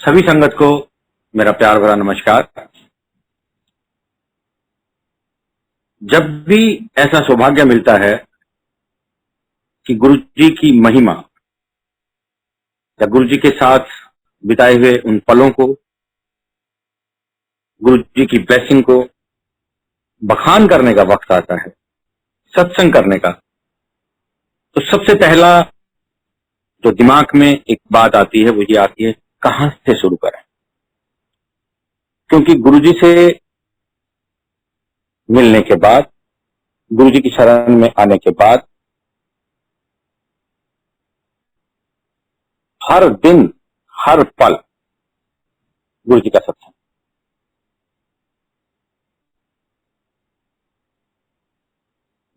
सभी संगत को मेरा प्यार भरा नमस्कार। जब भी ऐसा सौभाग्य मिलता है कि गुरु जी की महिमा या गुरु जी के साथ बिताए हुए उन पलों को, गुरु जी की ब्लेसिंग को बखान करने का वक्त आता है, सत्संग करने का, तो सबसे पहला जो दिमाग में एक बात आती है वो ये आती है, कहां से शुरू करें। क्योंकि गुरु जी से मिलने के बाद, गुरु जी की शरण में आने के बाद हर दिन हर पल गुरु जी का सत्संग।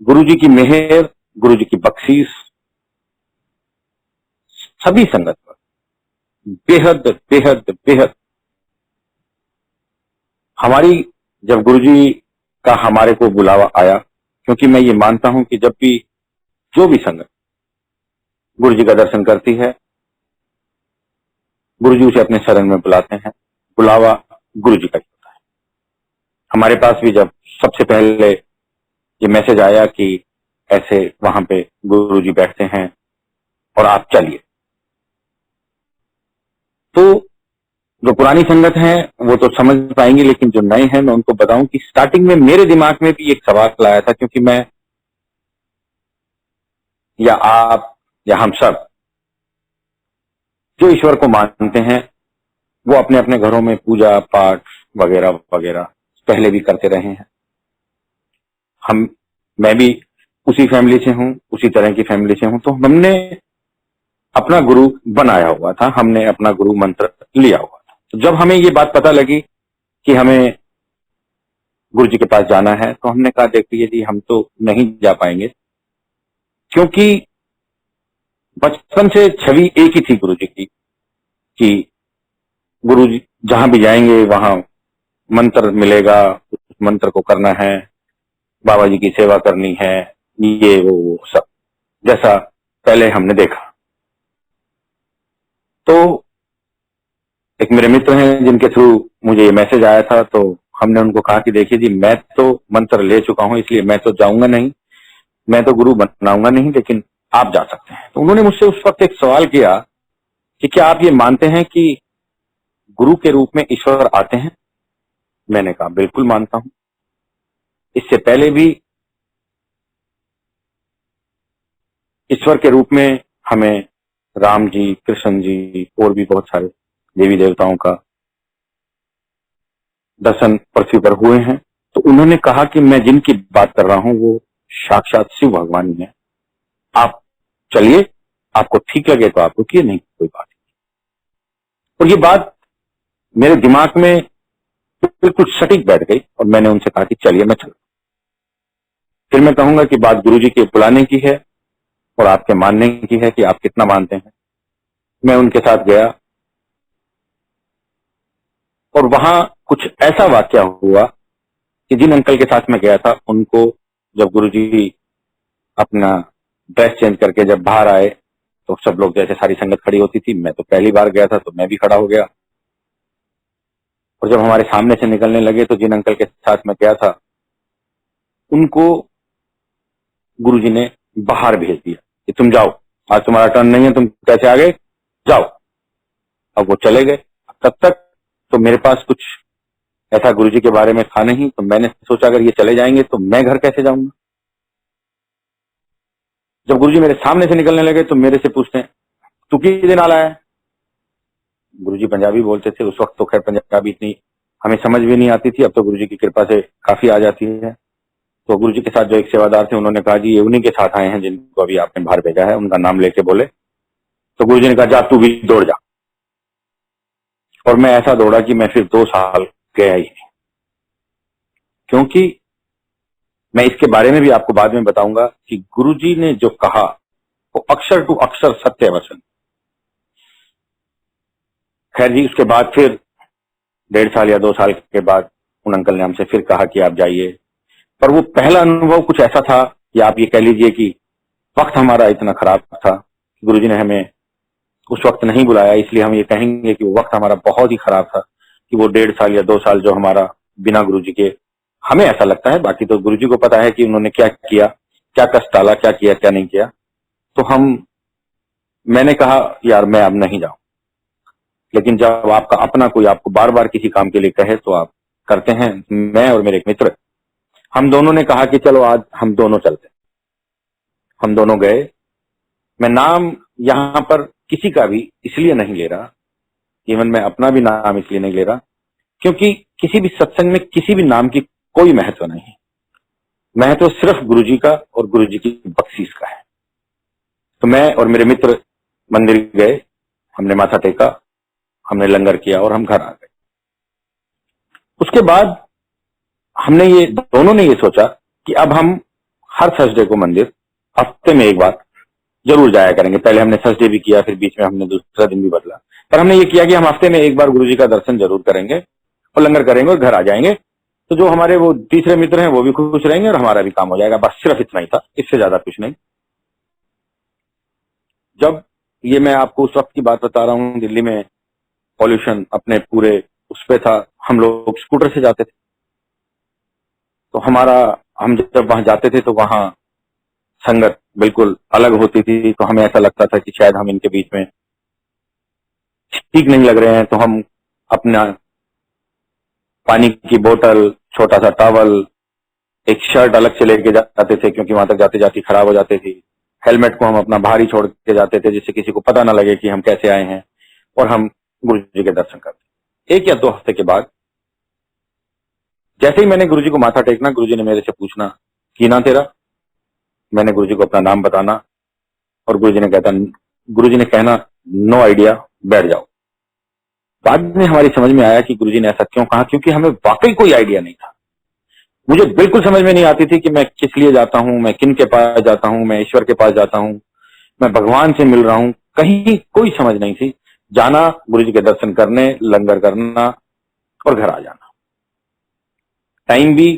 गुरु जी की मेहर, गुरु जी की बख्शीश सभी संगत पर बेहद बेहद बेहद। हमारी जब गुरु जी का हमारे को बुलावा आया, क्योंकि मैं ये मानता हूं कि जब भी जो भी संगत गुरु जी का दर्शन करती है, गुरु जी उसे अपने शरण में बुलाते हैं। बुलावा गुरु जी का ही होता है। हमारे पास भी जब सबसे पहले ये मैसेज आया कि ऐसे वहां पे गुरु जी बैठते हैं और आप चलिए, तो जो पुरानी संगत है वो तो समझ पाएंगे, लेकिन जो नए हैं मैं उनको बताऊं कि स्टार्टिंग में मेरे दिमाग में भी एक सवाल आया था, क्योंकि मैं या आप या हम सब जो ईश्वर को मानते हैं वो अपने अपने घरों में पूजा पाठ वगैरह वगैरह पहले भी करते रहे हैं। मैं भी उसी फैमिली से हूं, उसी तरह की फैमिली से हूं, तो हमने अपना गुरु बनाया हुआ था, हमने अपना गुरु मंत्र लिया हुआ था। तो जब हमें ये बात पता लगी कि हमें गुरु जी के पास जाना है, तो हमने कहा देखिए जी, हम तो नहीं जा पाएंगे, क्योंकि बचपन से छवि एक ही थी गुरु जी की कि गुरु जी जहां भी जाएंगे वहां मंत्र मिलेगा, उस मंत्र को करना है, बाबा जी की सेवा करनी है, ये वो सब जैसा पहले हमने देखा। तो एक मेरे मित्र हैं जिनके थ्रू मुझे ये मैसेज आया था, तो हमने उनको कहा कि देखिए जी, मैं तो मंत्र ले चुका हूं, इसलिए मैं तो जाऊंगा नहीं, मैं तो गुरु बनाऊंगा नहीं, लेकिन आप जा सकते हैं। तो उन्होंने मुझसे उस वक्त एक सवाल किया कि क्या आप ये मानते हैं कि गुरु के रूप में ईश्वर आते हैं? मैंने कहा बिल्कुल मानता हूं। इससे पहले भी ईश्वर के रूप में हमें राम जी, कृष्ण जी और भी बहुत सारे देवी देवताओं का दर्शन पृथ्वी पर हुए हैं। तो उन्होंने कहा कि मैं जिनकी बात कर रहा हूं वो साक्षात शिव भगवान ही है, आप चलिए, आपको ठीक लगे तो आप रुकिए, नहीं कोई बात नहीं। और ये बात मेरे दिमाग में बिल्कुल सटीक बैठ गई और मैंने उनसे कहा कि चलिए मैं चलूं। फिर मैं कहूंगा कि बात गुरु जी के बुलाने की है और आपके मानने की है कि आप कितना मानते हैं। मैं उनके साथ गया और वहां कुछ ऐसा वाकया हुआ कि जिन अंकल के साथ मैं गया था, उनको जब गुरुजी अपना ड्रेस चेंज करके जब बाहर आए, तो सब लोग जैसे सारी संगत खड़ी होती थी, मैं तो पहली बार गया था तो मैं भी खड़ा हो गया। और जब हमारे सामने से निकलने लगे तो जिन अंकल के साथ मैं गया था उनको गुरुजी ने बाहर भेज दिया कि तुम जाओ, आज तुम्हारा टर्न नहीं है, तुम कैसे आ गए, जाओ। अब वो चले गए। तब तक तो मेरे पास कुछ ऐसा गुरुजी के बारे में था नहीं, तो मैंने सोचा अगर ये चले जाएंगे तो मैं घर कैसे जाऊंगा। जब गुरुजी मेरे सामने से निकलने लगे तो मेरे से पूछते हैं तू किस दिन आला है। गुरुजी पंजाबी बोलते थे उस वक्त, तो खैर पंजाबी इतनी हमें समझ भी नहीं आती थी, अब तो गुरुजी की कृपा से काफी आ जाती है। तो गुरुजी के साथ जो एक सेवादार थे उन्होंने कहा जी ये उन्हीं के साथ आए हैं जिनको अभी आपने बाहर भेजा है, उनका नाम लेके बोले। तो गुरुजी ने कहा जा तू भी दौड़ जा। और मैं ऐसा दौड़ा कि मैं फिर 2 साल गया ही नहीं, क्योंकि मैं इसके बारे में भी आपको बाद में बताऊंगा कि गुरुजी ने जो कहा वो अक्षर टू अक्षर सत्य वचन। खैर जी, उसके बाद फिर 1.5 साल या 2 साल के बाद उन अंकल ने हमसे फिर कहा कि आप जाइए। पर वो पहला अनुभव कुछ ऐसा था कि आप ये कह लीजिए कि वक्त हमारा इतना खराब था, गुरुजी ने हमें उस वक्त नहीं बुलाया, इसलिए हम ये कहेंगे कि वो वक्त हमारा बहुत ही खराब था कि वो 1.5 साल या 2 साल जो हमारा बिना गुरुजी के, हमें ऐसा लगता है, बाकी तो गुरुजी को पता है कि उन्होंने क्या किया, क्या कष्ट डाला, क्या किया क्या नहीं किया। तो मैंने कहा यार मैं अब नहीं जाऊं, लेकिन जब आपका अपना कोई आपको बार बार किसी काम के लिए कहे तो आप करते हैं। मैं और मेरे एक मित्र, हम दोनों ने कहा कि चलो आज हम दोनों चलते हैं। हम दोनों गए। मैं नाम यहां पर किसी का भी इसलिए नहीं ले रहा, इवन मैं अपना भी नाम इसलिए नहीं ले रहा, क्योंकि किसी भी सत्संग में किसी भी नाम की कोई महत्व नहीं है। महत्व सिर्फ गुरुजी का और गुरुजी की बख्शीश का है। तो मैं और मेरे मित्र मंदिर गए, हमने माथा टेका, हमने लंगर किया और हम घर आ गए। उसके बाद दोनों ने ये सोचा कि अब हम हर थर्सडे को मंदिर हफ्ते में एक बार जरूर जाया करेंगे। पहले हमने थर्सडे भी किया, फिर बीच में हमने दूसरा दिन भी बदला, पर हमने ये किया कि हम हफ्ते में एक बार गुरुजी का दर्शन जरूर करेंगे और लंगर करेंगे और घर आ जाएंगे। तो जो हमारे वो तीसरे मित्र हैं वो भी खुश रहेंगे और हमारा भी काम हो जाएगा। बस सिर्फ इतना ही था, इससे ज्यादा कुछ नहीं। जब ये मैं आपको उस वक्त की बात बता रहा हूँ, दिल्ली में पॉल्यूशन अपने पूरे उस पे था, हम लोग स्कूटर से जाते थे। तो हम जब वहां जाते थे तो वहां संगत बिल्कुल अलग होती थी। तो हमें ऐसा लगता था कि शायद हम इनके बीच में ठीक नहीं लग रहे हैं। तो हम अपना पानी की बोतल, छोटा सा टॉवल, एक शर्ट अलग से लेके जाते थे, क्योंकि वहां तक जाते जाते खराब हो जाती थी। हेलमेट को हम अपना बाहर ही छोड़ के जाते थे, जिससे किसी को पता ना लगे कि हम कैसे आए हैं, और हम गुरु जी के दर्शन करते। 1 या 2 हफ्ते के बाद जैसे ही मैंने गुरु जी को माथा टेकना, गुरु जी ने मेरे से पूछना कि ना तेरा, मैंने गुरु जी को अपना नाम बताना, और गुरु जी ने कहना नो आइडिया, बैठ जाओ। बाद में हमारी समझ में आया कि गुरु जी ने ऐसा क्यों कहा, क्योंकि हमें वाकई कोई आइडिया नहीं था। मुझे बिल्कुल समझ में नहीं आती थी कि मैं किस लिए जाता हूं, मैं किन के पास जाता हूं, मैं ईश्वर के पास जाता हूं, मैं भगवान से मिल रहा हूं, कहीं कोई समझ नहीं थी। जाना, गुरु जी के दर्शन करने, लंगर करना और घर आ जाना। टाइम भी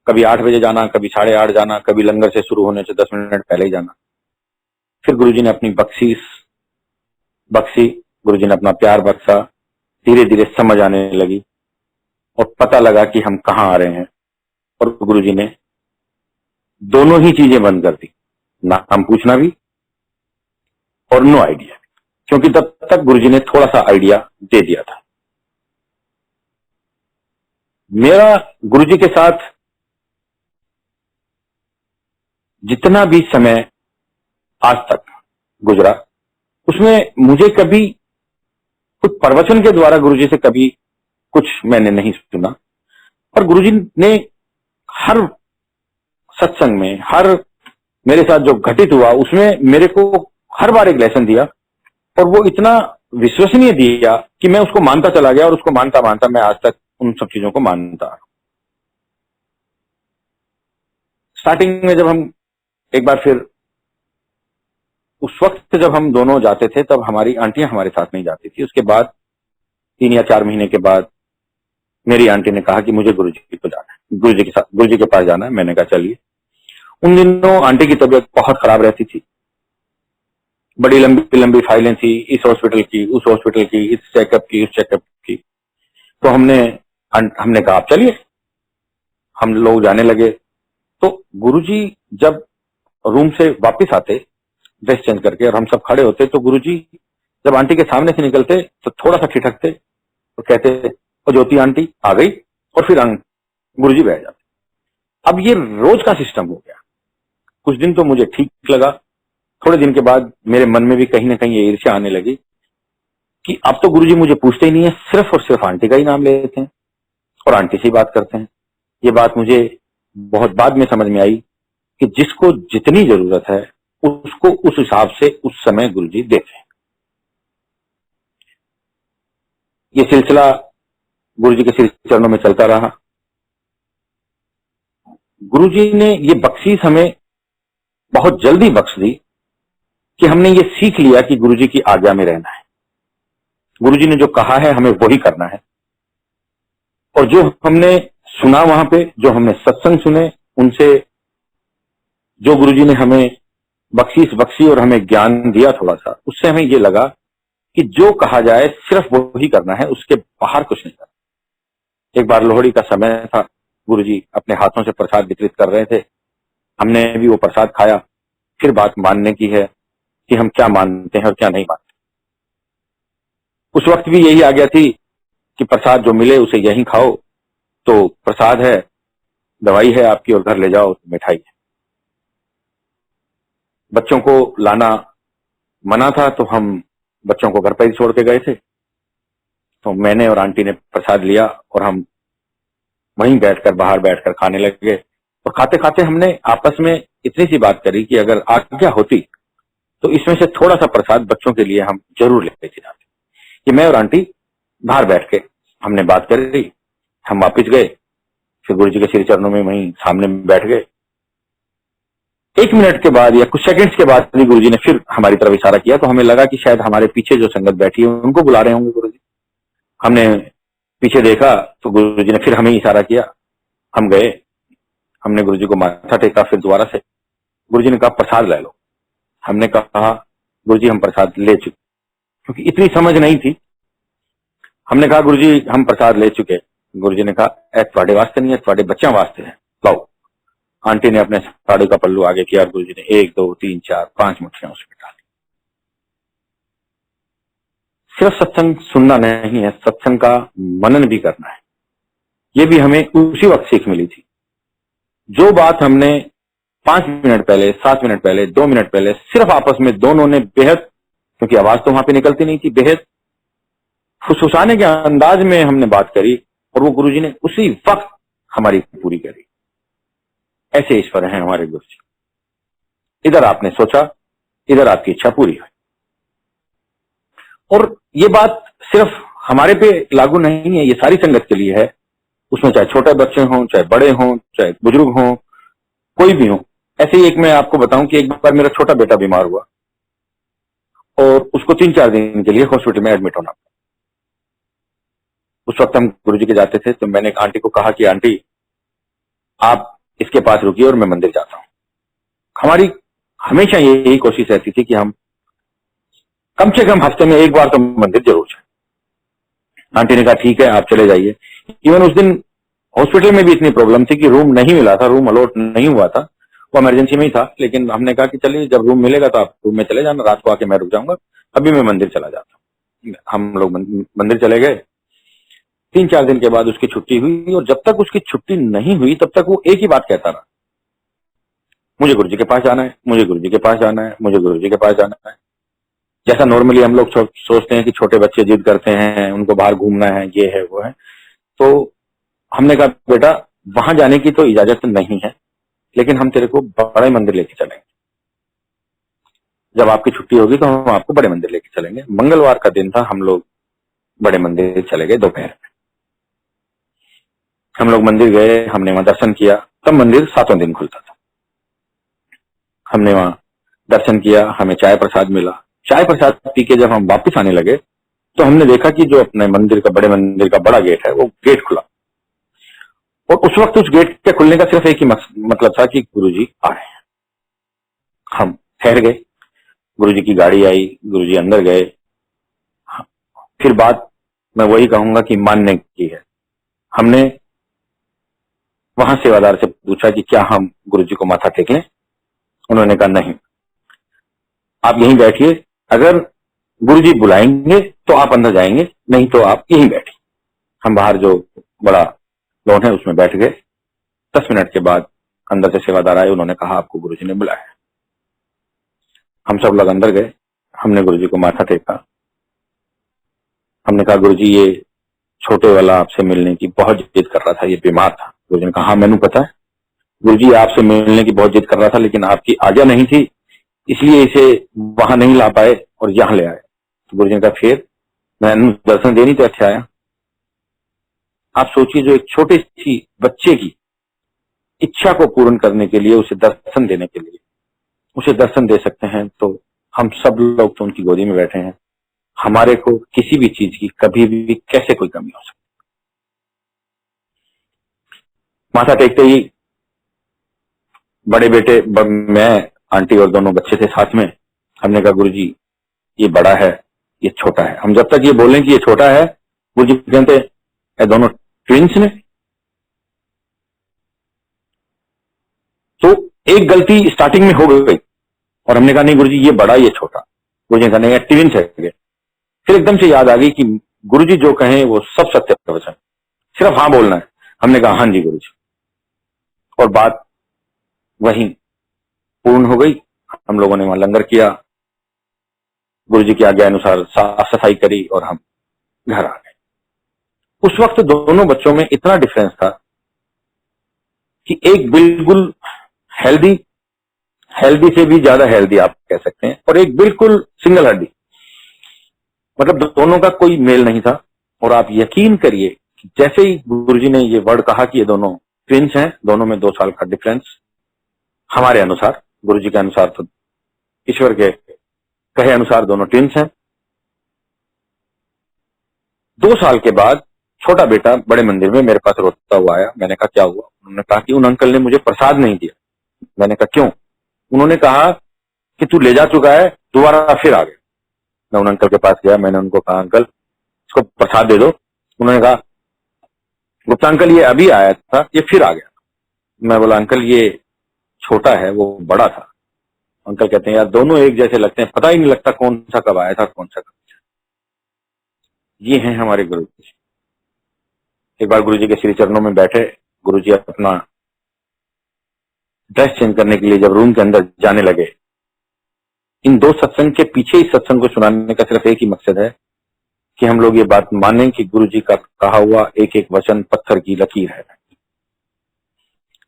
कभी 8 बजे जाना, कभी 8:30 जाना, कभी लंगर से शुरू होने से 10 मिनट पहले ही जाना। फिर गुरु जी ने अपनी बख्शी, गुरु जी ने अपना प्यार बख्शा। धीरे धीरे समझ आने लगी और पता लगा कि हम कहाँ आ रहे हैं। और गुरु जी ने दोनों ही चीजें बंद कर दी, नाम पूछना भी और नो आइडिया, क्योंकि तब तक गुरुजी ने थोड़ा सा आइडिया दे दिया था। मेरा गुरुजी के साथ जितना भी समय आज तक गुजरा, उसमें मुझे कभी कुछ प्रवचन के द्वारा गुरुजी से कभी कुछ मैंने नहीं सुना, पर गुरुजी ने हर सत्संग में, हर मेरे साथ जो घटित हुआ उसमें मेरे को हर बार एक लेसन दिया, और वो इतना विश्वसनीय दिया कि मैं उसको मानता चला गया, और उसको मानता मानता मैं आज तक उन सब चीजों को मानता रहा। स्टार्टिंग में जब हम एक बार फिर उस वक्त जब हम दोनों जाते थे, तब हमारी आंटियां हमारे साथ नहीं जाती थी। उसके बाद 3 या 4 महीने के बाद मेरी आंटी ने कहा कि मुझे गुरुजी को जाना है, गुरुजी के पास जाना है। मैंने कहा चलिए। उन दिनों आंटी की तबीयत बहुत खराब रहती थी, बड़ी लंबी लंबी फाइलें थी, इस हॉस्पिटल की, उस हॉस्पिटल की, इस चेकअप की, उस चेकअप की। तो हमने कहा आप चलिए। हम लोग जाने लगे। तो गुरुजी जब रूम से वापस आते ड्रेस चेंज करके, और हम सब खड़े होते, तो गुरुजी जब आंटी के सामने से निकलते तो थोड़ा सा ठिठकते और कहते ओ ज्योति आंटी आ गई, और फिर गुरुजी बैठ जाते। अब ये रोज का सिस्टम हो गया। कुछ दिन तो मुझे ठीक लगा, थोड़े दिन के बाद मेरे मन में भी कहीं ना कहीं ये ईर्ष्या आने लगी कि अब तो गुरुजी मुझे पूछते ही नहीं है, सिर्फ और सिर्फ आंटी का ही नाम लेते हैं और आंटी से ही बात करते हैं। ये बात मुझे बहुत बाद में समझ में आई कि जिसको जितनी जरूरत है उसको उस हिसाब से उस समय गुरुजी देते हैं। ये सिलसिला गुरुजी के श्री चरणों में चलता रहा। गुरुजी ने ये बख्शीश हमें बहुत जल्दी बख्श दी कि हमने ये सीख लिया कि गुरुजी की आज्ञा में रहना है। गुरुजी ने जो कहा है हमें वही करना है, और जो हमने सुना वहां पे, जो हमने सत्संग सुने, उनसे जो गुरुजी ने हमें बख्शीश बख्शी और हमें ज्ञान दिया थोड़ा सा, उससे हमें ये लगा कि जो कहा जाए सिर्फ वो ही करना है, उसके बाहर कुछ नहीं करना। एक बार लोहड़ी का समय था, गुरुजी अपने हाथों से प्रसाद वितरित कर रहे थे, हमने भी वो प्रसाद खाया। फिर बात मानने की है कि हम क्या मानते हैं और क्या नहीं मानते। उस वक्त भी यही आज्ञा थी कि प्रसाद जो मिले उसे यहीं खाओ, तो प्रसाद है, दवाई है आपकी, और घर ले जाओ तो मिठाई है। बच्चों को लाना मना था, तो हम बच्चों को घर पर ही छोड़ के गए थे। तो मैंने और आंटी ने प्रसाद लिया और हम वहीं बैठकर, बाहर बैठकर खाने लगे। और खाते खाते हमने आपस में इतनी सी बात करी कि अगर आज्ञा होती तो इसमें से थोड़ा सा प्रसाद बच्चों के लिए हम जरूर लेके जाते। कि मैं और आंटी बाहर बैठ के हमने बात करी, हम वापिस गए, फिर गुरु जी के श्री चरणों में वहीं सामने बैठ गए। 1 मिनट के बाद या कुछ सेकंड्स के बाद गुरु जी ने फिर हमारी तरफ इशारा किया, तो हमें लगा कि शायद हमारे पीछे जो संगत बैठी है उनको बुला रहे होंगे गुरु जी। हमने पीछे देखा तो गुरु जी ने फिर हमें इशारा किया, हम गए, हमने गुरु जी को माथा टेका। फिर दोबारा से गुरु जी ने कहा प्रसाद ले लो। हमने कहा गुरु जी हम प्रसाद ले चुके, क्योंकि इतनी समझ नहीं थी। हमने कहा गुरु जी हम प्रसाद ले चुके। गुरु जी ने कहा थोड़े वास्ते नहीं है, थोड़े बच्चों वास्ते है, लाओ। आंटी ने अपने साड़ी का पल्लू आगे किया, गुरु जी ने 1 2 3 4 5 मुट्ठियां उसमें डाली। सिर्फ सत्संग सुनना नहीं है, सत्संग का मनन भी करना है। ये भी हमें उसी वक्त सीख मिली थी। जो बात हमने 5 मिनट पहले, 7 मिनट पहले, 2 मिनट पहले सिर्फ आपस में दोनों ने बेहद, क्योंकि आवाज तो वहां पे निकलती नहीं थी, बेहद फुसफुसाने के अंदाज में हमने बात करी, और वो गुरुजी ने उसी वक्त हमारी पूरी करी। ऐसे ईश्वर हैं हमारे गुरुजी। इधर आपने सोचा, इधर आपकी इच्छा पूरी हुई। और ये बात सिर्फ हमारे पे लागू नहीं है, ये सारी संगत के लिए है। उसमें चाहे छोटे बच्चे हों, चाहे बड़े हों, चाहे बुजुर्ग हों, कोई भी हो। ऐसे ही एक मैं आपको बताऊं कि एक बार मेरा छोटा बेटा बीमार हुआ और उसको 3-4 दिन के लिए हॉस्पिटल में एडमिट होना पड़ा। उस वक्त हम गुरुजी के जाते थे, तो मैंने एक आंटी को कहा कि आंटी आप इसके पास रुकिए और मैं मंदिर जाता हूं। हमारी हमेशा यही कोशिश रहती थी कि हम कम से कम हफ्ते में एक बार तो मंदिर जरूर जाए। आंटी ने कहा ठीक है आप चले जाइए। इवन उस दिन हॉस्पिटल में भी इतनी प्रॉब्लम थी कि रूम नहीं मिला था, रूम अलॉट नहीं हुआ था, वो इमरजेंसी में ही था। लेकिन हमने कहा कि चलिए जब रूम मिलेगा तो आप रूम में चले जाना, रात को आके मैं रुक जाऊंगा, अभी मैं मंदिर चला जाता हूँ। हम लोग मंदिर चले गए। 3-4 दिन के बाद उसकी छुट्टी हुई, और जब तक उसकी छुट्टी नहीं हुई तब तक वो एक ही बात कहता रहा, मुझे गुरुजी के पास जाना है, मुझे गुरुजी के पास जाना है, मुझे गुरुजी के पास जाना है। जैसा नॉर्मली हम लोग सोचते हैं कि छोटे बच्चे जिद करते हैं, उनको बाहर घूमना है, ये है वो है। तो हमने कहा बेटा वहां जाने की तो इजाजत नहीं है, लेकिन हम तेरे को बड़े मंदिर लेके चलेंगे। जब आपकी छुट्टी होगी तो हम आपको बड़े मंदिर लेके चलेंगे। मंगलवार का दिन था, हम लोग बड़े मंदिर चले गए दोपहर में। हम लोग मंदिर गए, हमने वहां दर्शन किया। तब मंदिर 7 दिन खुलता था। हमने वहां दर्शन किया, हमें चाय प्रसाद मिला। चाय प्रसाद पी के जब हम वापस आने लगे तो हमने देखा कि जो अपने मंदिर का, बड़े मंदिर का बड़ा गेट है, वो गेट खुला। और उस वक्त उस गेट के खुलने का सिर्फ एक ही मतलब था कि गुरुजी आ रहे हैं। हम ठहर गए, गुरुजी की गाड़ी आई, गुरुजी अंदर गए। फिर बात मैं वही कहूंगा कि मानने की है। हमने वहां सेवादार से पूछा कि क्या हम गुरुजी को माथा टेक लें। उन्होंने कहा नहीं, आप यहीं बैठिए, अगर गुरुजी बुलाएंगे तो आप अंदर जाएंगे, नहीं तो आप यहीं बैठिए। हम बाहर जो बड़ा लॉन है उसमें बैठ गए। 10 मिनट के बाद अंदर से सेवादार आए, उन्होंने कहा आपको गुरुजी ने बुलाया। हम सब लोग अंदर गए, हमने गुरुजी को माथा टेका। हमने कहा गुरुजी ये छोटे वाला आपसे मिलने की बहुत जिद कर रहा था, ये बीमार था। गुरुजी ने कहा हाँ मैंने पता है, गुरुजी आपसे मिलने की बहुत जिद कर रहा था, लेकिन आपकी आज्ञा नहीं थी, इसलिए इसे वहां नहीं ला पाए और यहां ले आए। तो गुरुजी ने कहा फिर मैं दर्शन देनी तो अच्छा आया। आप सोचिए, जो एक छोटे सी बच्चे की इच्छा को पूर्ण करने के लिए, उसे दर्शन देने के लिए उसे दर्शन दे सकते हैं, तो हम सब लोग तो उनकी गोदी में बैठे हैं। हमारे को किसी भी चीज की कभी भी कैसे कोई कमी हो सकती। माथा टेकते ही बड़े बेटे मैं आंटी और दोनों बच्चे थे साथ में। हमने कहा गुरुजी ये बड़ा है, ये छोटा है। हम जब तक ये बोलें कि ये छोटा है, गुरुजी कहते ये दोनों ट्विंस ने। तो एक गलती स्टार्टिंग में हो गई और हमने कहा नहीं गुरुजी ये बड़ा ये छोटा। गुरुजी ने कहा नहीं ट्विंस है। फिर एकदम से याद आ गई कि गुरुजी जो कहें वो सब सत्य वचन, सिर्फ हाँ बोलना है। हमने कहा हाँ जी गुरुजी, और बात वहीं पूर्ण हो गई। हम लोगों ने वहां लंगर किया, गुरुजी की आज्ञा अनुसार साफ सफाई करी और हम घर आ गए। उस वक्त दोनों बच्चों में इतना डिफरेंस था कि एक बिल्कुल हेल्दी, हेल्दी से भी ज्यादा हेल्दी आप कह सकते हैं, और एक बिल्कुल सिंगल हड्डी, मतलब दोनों का कोई मेल नहीं था। और आप यकीन करिए कि जैसे ही गुरुजी ने ये वर्ड कहा कि ये दोनों ट्विंस हैं, दोनों में 2 साल का डिफरेंस, हमारे अनुसार, गुरुजी के अनुसार तो ईश्वर के कहे अनुसार दोनों ट्विंस हैं। 2 साल के बाद छोटा बेटा बड़े मंदिर में मेरे पास रोता हुआ आया। मैंने कहा क्या हुआ? उन्होंने कहा कि उन अंकल ने मुझे प्रसाद नहीं दिया। मैंने कहा क्यों? उन्होंने कहा कि तू ले जा चुका है, दोबारा फिर आ गया। मैं उन अंकल के पास गया, मैंने उनको कहा अंकल इसको प्रसाद दे दो। उन्होंने कहा गुप्ता अंकल ये अभी आया था, ये फिर आ गया। मैं बोला अंकल ये छोटा है, वो बड़ा था। अंकल कहते हैं यार दोनों एक जैसे लगते हैं, पता ही नहीं लगता कौन सा कब आया था कौन सा कब। ये हैं हमारे गुरु जी। एक बार गुरुजी के श्री चरणों में बैठे, गुरुजी अपना ड्रेस चेंज करने के लिए जब रूम के अंदर जाने लगे, इन 2 सत्संग के पीछे इस सत्संग को सुनाने का सिर्फ एक ही मकसद है कि हम लोग ये बात मानें कि गुरुजी का कहा हुआ एक एक वचन पत्थर की लकीर है।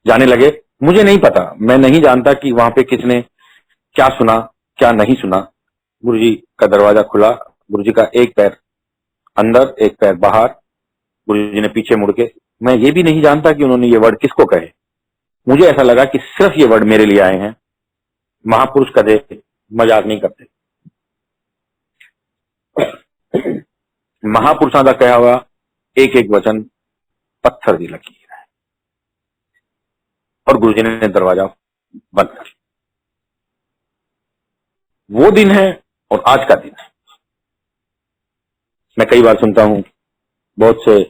जाने लगे, मुझे नहीं पता, मैं नहीं जानता कि वहां पे किसने क्या सुना क्या नहीं सुना। गुरुजी का दरवाजा खुला, गुरुजी का एक पैर अंदर एक पैर बाहर, गुरुजी ने पीछे मुड़ के, मैं ये भी नहीं जानता कि उन्होंने ये वर्ड किसको कहे। मुझे ऐसा लगा कि सिर्फ ये वर्ड मेरे लिए आए हैं। महापुरुष कदे मजाक नहीं करते। महापुरुषों का कहा हुआ एक एक वचन पत्थर की लकीर है। और गुरुजी ने दरवाजा बंद कर। वो दिन है और आज का दिन है। मैं कई बार सुनता हूं, बहुत से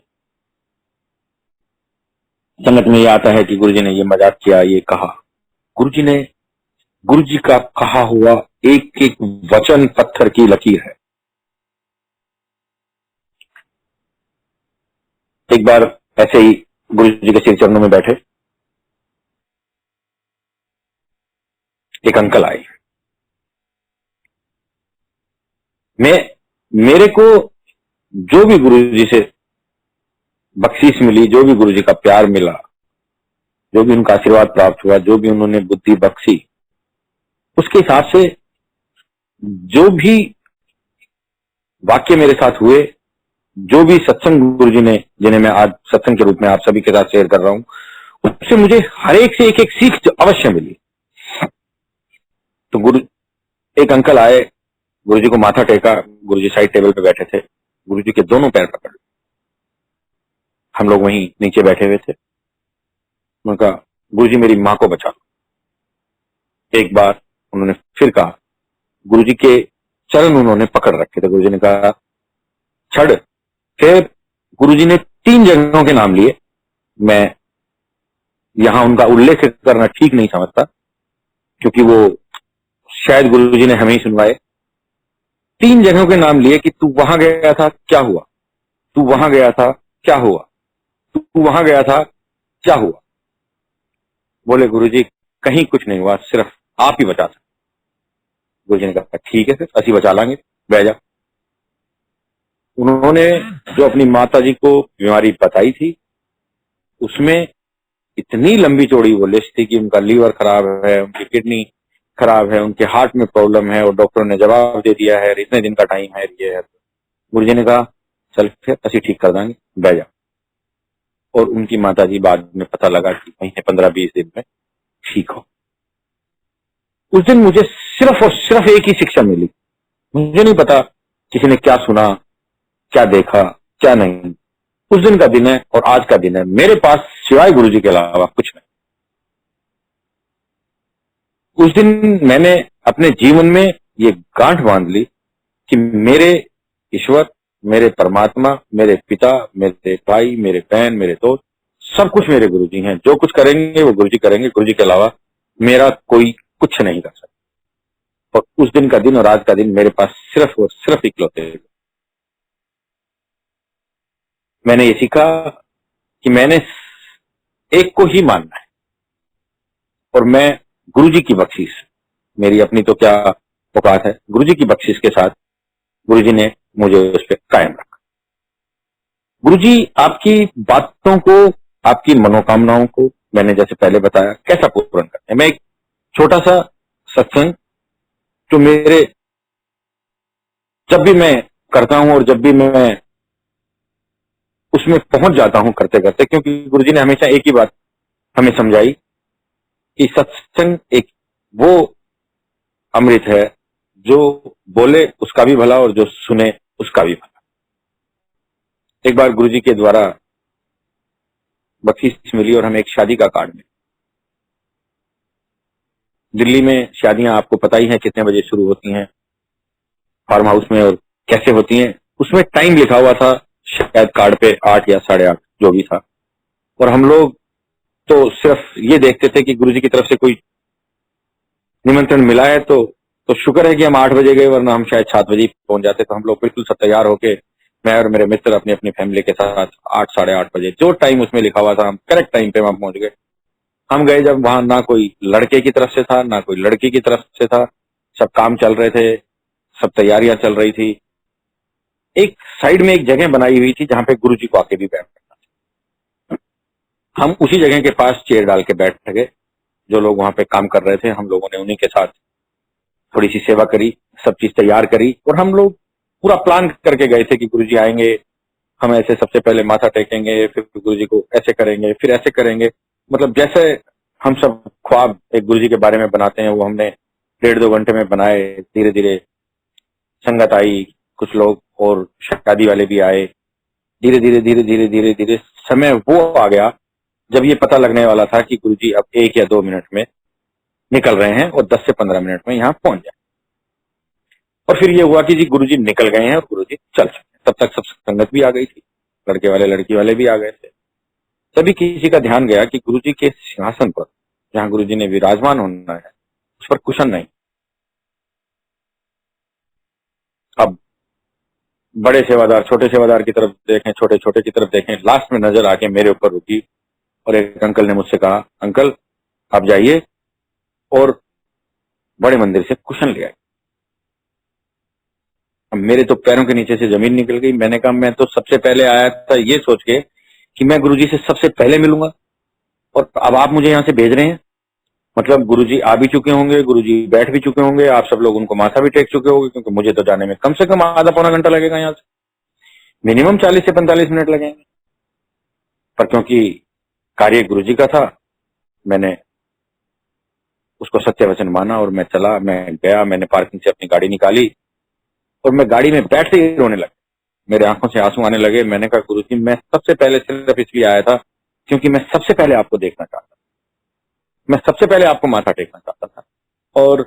संगत में ये आता है कि गुरुजी ने ये मजाक किया, ये कहा। गुरुजी का कहा हुआ एक एक वचन पत्थर की लकीर है। एक बार ऐसे ही गुरुजी के श्री चरणों में बैठे, एक अंकल आए। मेरे को जो भी गुरुजी से बख्शीश मिली, जो भी गुरुजी का प्यार मिला, जो भी उनका आशीर्वाद प्राप्त हुआ, जो भी उन्होंने बुद्धि बख्शी, उसके हिसाब से जो भी वाक्य मेरे साथ हुए, जो भी सत्संग गुरुजी ने, जिन्हें मैं आज सत्संग के रूप में आप सभी के साथ शेयर कर रहा हूं, उससे मुझे हर एक से एक एक सीख अवश्य मिली। तो एक अंकल आए, गुरुजी को माथा टेका, गुरुजी साइड टेबल पे बैठे थे, गुरुजी के दोनों पैर पकड़, हम लोग वहीं नीचे बैठे हुए थे। उन्होंने कहा गुरुजी मेरी मां को बचा लो। एक बार उन्होंने फिर कहा, गुरुजी के चरण उन्होंने पकड़ रखे थे। गुरुजी ने कहा छड़। फिर गुरुजी ने 3 जगहों के नाम लिए। मैं यहां उनका उल्लेख करना ठीक नहीं समझता, क्योंकि वो शायद गुरुजी ने हमें ही सुनवाए। 3 जगहों के नाम लिए कि तू वहां गया था क्या हुआ, तू वहां गया था क्या हुआ, तू वहां गया था क्या हुआ। बोले गुरुजी कहीं कुछ नहीं हुआ, सिर्फ आप ही बचा सकते। गुरुजी ने कहा ठीक है फिर असी बचा लांगे, बह जा। उन्होंने जो अपनी माता जी को बीमारी बताई थी, उसमें इतनी लंबी चौड़ी वो लिस्ट थी कि उनका लीवर खराब है, उनकी किडनी खराब है, उनके हार्ट में प्रॉब्लम है, और डॉक्टर ने जवाब दे दिया है इतने दिन का टाइम है ये है। गुरुजी ने कहा चल फिर असी ठीक कर देंगे, बह जा। और उनकी माताजी बाद में पता लगा कि महीने 15-20 दिन में ठीक हो। उस दिन मुझे सिर्फ और सिर्फ एक ही शिक्षा मिली। मुझे नहीं पता किसी ने क्या सुना, क्या देखा, क्या नहीं। उस दिन का दिन है और आज का दिन है, मेरे पास सिवाय गुरुजी के अलावा कुछ नहीं। उस दिन मैंने अपने जीवन में ये गांठ बांध ली कि मेरे ईश्वर, मेरे परमात्मा, मेरे पिता, मेरे भाई, मेरे बहन, मेरे दोस्त, सब कुछ मेरे गुरुजी हैं। जो कुछ करेंगे वो गुरुजी करेंगे, गुरुजी के अलावा मेरा कोई कुछ नहीं कर सकता। और उस दिन का दिन और आज का दिन मेरे पास सिर्फ और सिर्फ इकलौते हैं। मैंने ये सीखा कि मैंने एक को ही मानना है, और मैं गुरुजी की बख्शीश, मेरी अपनी तो क्या औकात है, गुरुजी की बख्शीश के साथ गुरुजी ने मुझे उस पर कायम रखा। गुरुजी आपकी बातों को, आपकी मनोकामनाओं को, मैंने जैसे पहले बताया, कैसा पूर्ण करते हैं। मैं एक छोटा सा सत्संग जो मेरे, जब भी मैं करता हूं और जब भी मैं उसमें पहुंच जाता हूं करते करते, क्योंकि गुरुजी ने हमेशा एक ही बात हमें समझाई कि सत्संग एक वो अमृत है जो बोले उसका भी भला और जो सुने उसका भी भला। एक बार गुरुजी के द्वारा बख्शीश मिली और हमें एक शादी का कार्ड मिला। दिल्ली में शादियां आपको पता ही है कितने बजे शुरू होती हैं, फार्म हाउस में, और कैसे होती हैं। उसमें टाइम लिखा हुआ था शायद कार्ड पे, 8 या 8:30 जो भी था। और हम लोग तो सिर्फ ये देखते थे कि गुरुजी की तरफ से कोई निमंत्रण मिला है तो शुक्र है कि हम 8 बजे गए, वरना हम शायद 7 बजे पहुंच जाते। तो हम लोग बिल्कुल सब तैयार होके, मैं और मेरे मित्र अपनी अपनी फैमिली के साथ 8 8:30 बजे जो टाइम उसमें लिखा हुआ था, हम करेक्ट टाइम पे वहां पहुंच गए। हम गए जब, वहां ना कोई लड़के की तरफ से था ना कोई लड़की की तरफ से था, सब काम चल रहे थे, सब तैयारियां चल रही थी। एक साइड में एक जगह बनाई हुई थी जहां पे गुरुजी को आके भी बैठ सकता था। हम उसी जगह के पास चेयर डाल के बैठ गए। जो लोग वहां पे काम कर रहे थे, हम लोगों ने उन्हीं के साथ थोड़ी सी सेवा करी, सब चीज तैयार करी, और हम लोग पूरा प्लान करके गए थे कि गुरुजी आएंगे, हम ऐसे सबसे पहले माथा टेकेंगे, फिर गुरुजी को ऐसे करेंगे, फिर ऐसे करेंगे। मतलब जैसे हम सब ख्वाब एक गुरुजी के बारे में बनाते हैं, वो हमने 1.5 2 घंटे में बनाए। धीरे धीरे संगत आई, कुछ लोग और शादी वाले भी आए। धीरे धीरे धीरे धीरे धीरे धीरे समय वो आ गया जब ये पता लगने वाला था कि गुरुजी अब 1 या 2 मिनट में निकल रहे हैं और 10 से 15 मिनट में यहाँ पहुंच जाए। और फिर ये हुआ कि जी गुरुजी निकल गए हैं और गुरुजी चल चुके। तब तक सब संगत भी आ गई थी, लड़के वाले लड़की वाले भी आ गए थे। तभी किसी का ध्यान गया कि गुरुजी के सिंहासन पर, जहां गुरुजी ने विराजमान होना है, उस पर कुशन नहीं। अब बड़े सेवादार छोटे सेवादार की तरफ देखें, छोटे छोटे की तरफ देखें, लास्ट में नजर आके मेरे ऊपर रुकी और एक अंकल ने मुझसे कहा, अंकल आप जाइए और बड़े मंदिर से कुशन ले आए। अब मेरे तो पैरों के नीचे से जमीन निकल गई। मैंने कहा, मैं तो सबसे पहले आया था ये सोच के कि मैं गुरुजी से सबसे पहले मिलूंगा, और अब आप मुझे यहाँ से भेज रहे हैं। मतलब गुरुजी आ भी चुके होंगे, गुरुजी बैठ भी चुके होंगे, आप सब लोग उनको माथा भी टेक चुके होंगे, क्योंकि मुझे तो जाने में कम से कम आधा पौना घंटा लगेगा, यहाँ से मिनिमम 40 से 45 मिनट लगेंगे। पर क्योंकि कार्य गुरुजी का था, मैंने उसको सत्य वचन माना और मैं चला। मैं गया, मैंने पार्किंग से अपनी गाड़ी निकाली और मैं गाड़ी में बैठते ही रोने लगा। मेरे आंखों से आंसू आने लगे। मैंने कहा, गुरुजी मैं सबसे पहले सिर्फ इसलिए आया था क्योंकि मैं सबसे पहले आपको देखना चाहता था, मैं सबसे पहले आपको माथा टेकना चाहता था। और